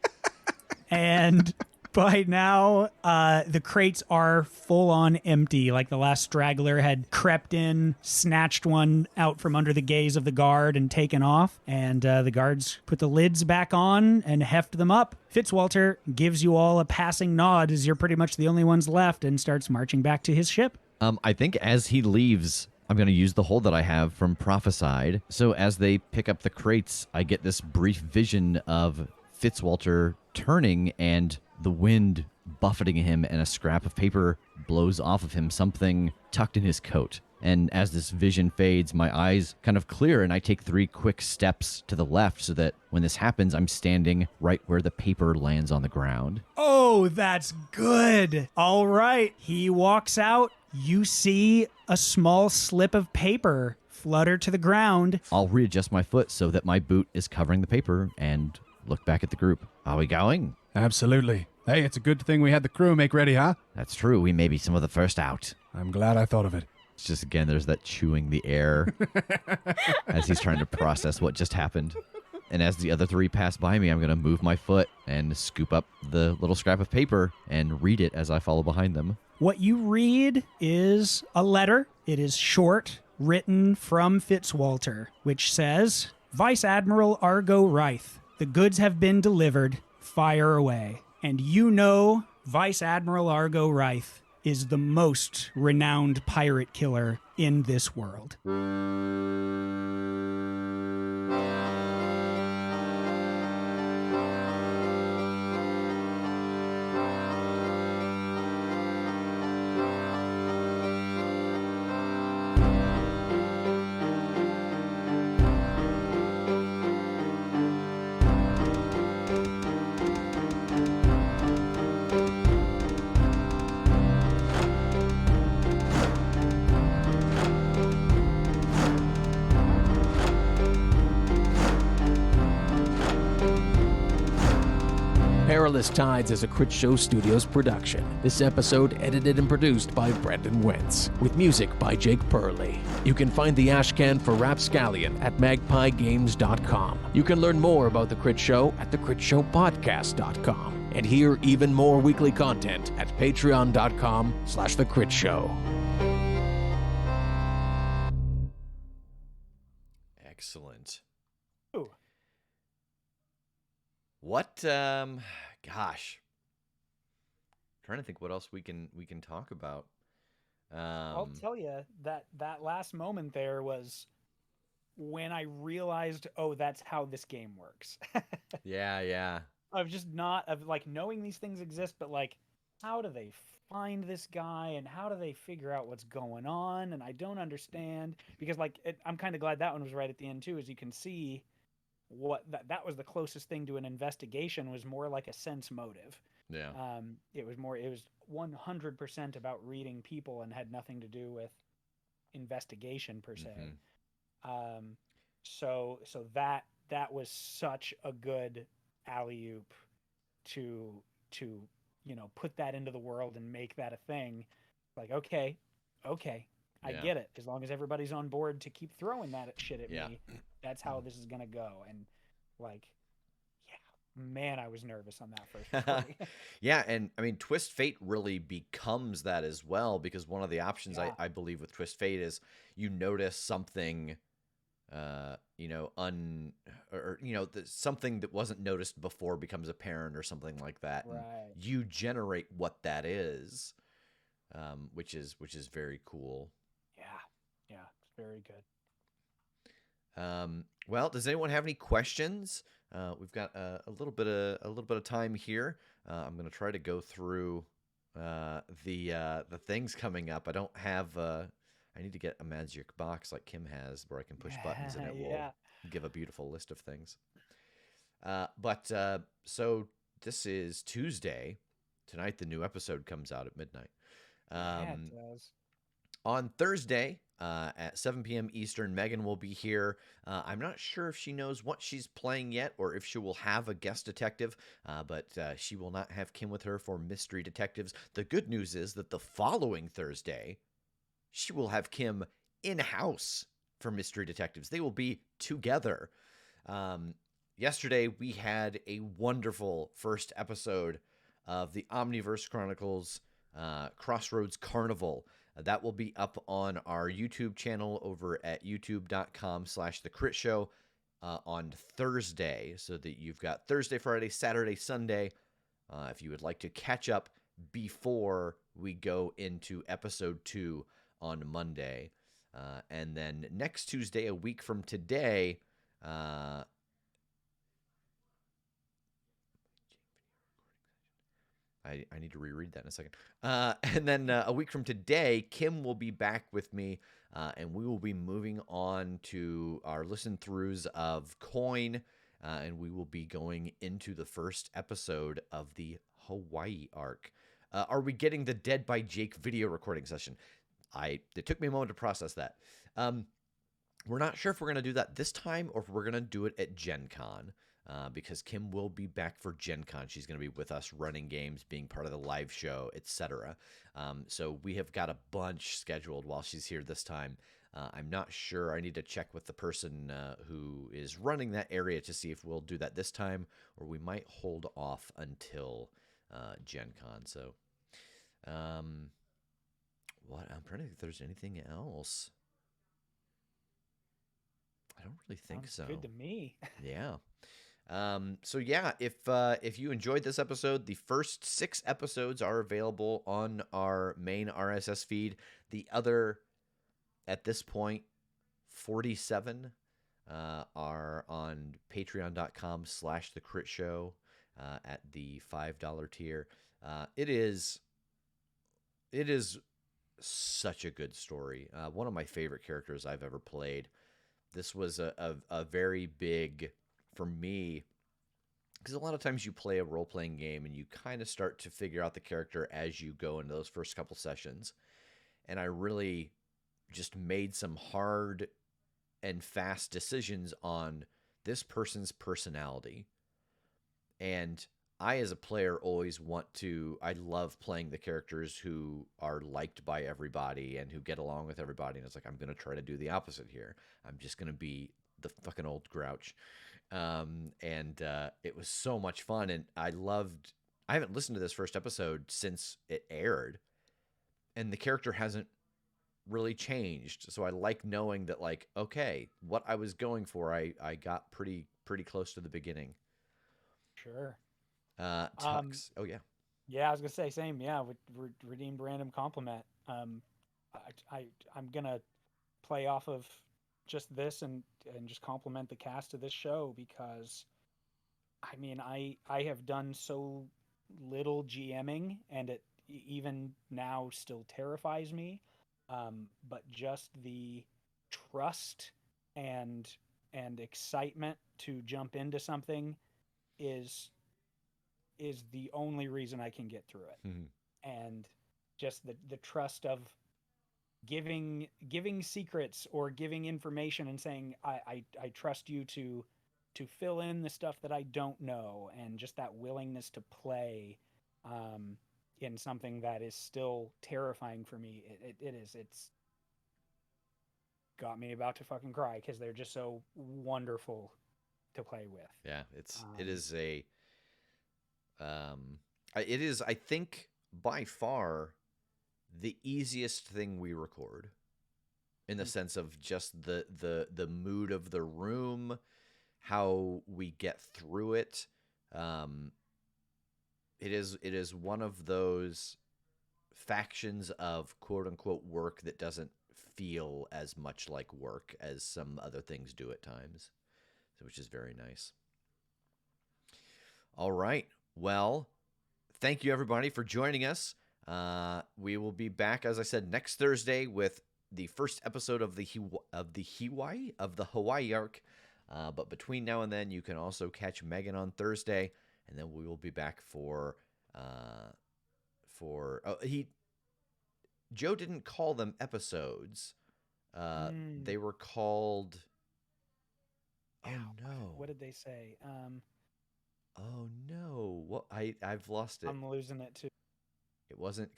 And by now, the crates are full on empty. Like the last straggler had crept in, snatched one out from under the gaze of the guard and taken off. And the guards put the lids back on and heft them up. Fitzwalter gives you all a passing nod as you're pretty much the only ones left and starts marching back to his ship. I think as he leaves, I'm going to use the hold that I have from Prophesied. So as they pick up the crates, I get this brief vision of Fitzwalter turning and the wind buffeting him, and a scrap of paper blows off of him, something tucked in his coat. And as this vision fades, my eyes kind of clear, and I take 3 quick steps to the left so that when this happens, I'm standing right where the paper lands on the ground. Oh, that's good. All right. He walks out. You see a small slip of paper flutter to the ground. I'll readjust my foot so that my boot is covering the paper and look back at the group. Are we going? Absolutely. Hey, it's a good thing we had the crew make ready, huh? That's true. We may be some of the first out. I'm glad I thought of it. It's just, again, there's that chewing the air as he's trying to process what just happened. And as the other 3 pass by me, I'm going to move my foot and scoop up the little scrap of paper and read it as I follow behind them. What you read is a letter. It is short, written from Fitzwalter, which says, Vice Admiral Argo Reith, the goods have been delivered. Fire away. And you know Vice Admiral Argo Reith is the most renowned pirate killer in this world. Perilous Tides is a Crit Show Studios production. This episode edited and produced by Brendan Wentz, with music by Jake Purley. You can find the Ashcan for Rapscallion at magpiegames.com. You can learn more about The Crit Show at thecritshowpodcast.com and hear even more weekly content at patreon.com/thecritshow. Excellent. Ooh. What gosh. Trying to think what else we can talk about. I'll tell you that last moment there was when I realized, oh, that's how this game works. Yeah. Of just not of like knowing these things exist, but like, how do they find this guy and how do they figure out what's going on? And I don't understand, because like I'm kind of glad that one was right at the end too, as you can see what that was the closest thing to an investigation, was more like a sense motive. Yeah. It was 100% about reading people and had nothing to do with investigation per se. So that was such a good alley-oop to put that into the world and make that a thing. Like, okay, I get it. As long as everybody's on board to keep throwing that shit at me, that's how this is gonna go. And like, man, I was nervous on that first story. Yeah, and I mean, Twist Fate really becomes that as well, because one of the options I believe with Twist Fate is you notice something, something that wasn't noticed before becomes apparent or something like that. Right. And you generate what that is, which is very cool. Yeah, it's very good. Well, does anyone have any questions? We've got a little bit of time here. I'm going to try to go through the things coming up. I don't have. I need to get a magic box like Kim has, where I can push buttons and it will give a beautiful list of things. So this is Tuesday. Tonight, the new episode comes out at midnight. It does. On Thursday at 7 p.m. Eastern, Megan will be here. I'm not sure if she knows what she's playing yet or if she will have a guest detective, but she will not have Kim with her for Mystery Detectives. The good news is that the following Thursday, she will have Kim in-house for Mystery Detectives. They will be together. Yesterday, we had a wonderful first episode of the Omniverse Chronicles Crossroads Carnival. That will be up on our YouTube channel over at youtube.com/thecritshow on Thursday, so that you've got Thursday, Friday, Saturday, Sunday, if you would like to catch up before we go into episode 2 on Monday. And then next Tuesday, a week from today, I need to reread that in a second. And then a week from today, Kim will be back with me, and we will be moving on to our listen-throughs of Coin, and we will be going into the first episode of the Hawaii arc. Are we getting the Dead by Jake video recording session? It took me a moment to process that. We're not sure if we're going to do that this time or if we're going to do it at Gen Con. Because Kim will be back for Gen Con. She's going to be with us running games, being part of the live show, etc. So we have got a bunch scheduled while she's here this time. I'm not sure. I need to check with the person who is running that area to see if we'll do that this time, or we might hold off until Gen Con. So I'm trying to think if there's anything else. I don't really think so. Good to me. Yeah. If you enjoyed this episode, the first 6 episodes are available on our main RSS feed. The other, at this point, 47 are on patreon.com/thecritshow at the $5 tier. It is such a good story. One of my favorite characters I've ever played. This was a very big, for me, because a lot of times you play a role-playing game and you kind of start to figure out the character as you go into those first couple sessions. And I really just made some hard and fast decisions on this person's personality. And I, as a player, always want to. I love playing the characters who are liked by everybody and who get along with everybody. And it's like, I'm going to try to do the opposite here. I'm just going to be the fucking old grouch. It was so much fun. And I haven't listened to this first episode since it aired. And the character hasn't really changed. So I like knowing that, like, okay, what I was going for, I got pretty close to the beginning. Sure. Tux. Oh yeah. Yeah, I was gonna say same. Yeah, with redeemed random compliment. I'm gonna play off of just this and just compliment the cast of this show, because I mean I have done so little GMing, and it even now still terrifies me. But just the trust and excitement to jump into something is the only reason I can get through it. And just the trust of giving secrets or giving information and saying I trust you to fill in the stuff that I don't know, and just that willingness to play in something that is still terrifying for me. It's got me about to fucking cry, because they're just so wonderful to play with. Yeah, it is, I think, by far the easiest thing we record, in the sense of just the mood of the room, how we get through it. It is one of those factions of quote unquote work that doesn't feel as much like work as some other things do at times, which is very nice. All right. Well, thank you everybody for joining us. We will be back, as I said, next Thursday with the first episode of the Hawaii arc. But between now and then, you can also catch Megan on Thursday, and then we will be back Joe didn't call them episodes. They were called. Oh no! What did they say? Oh no! What I've lost it. I'm losing it too. It wasn't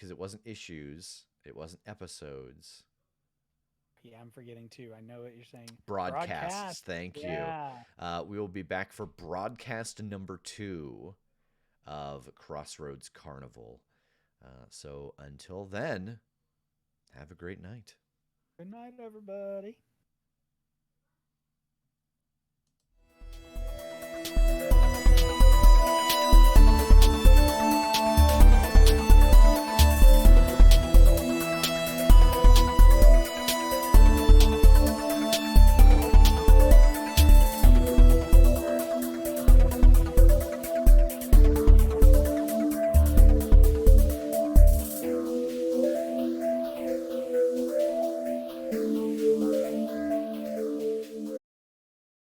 issues. It wasn't episodes. Yeah, I'm forgetting too. I know what you're saying. Broadcasts. Thank you. Yeah. We will be back for broadcast number 2 of Crossroads Carnival. So until then, have a great night. Good night, everybody.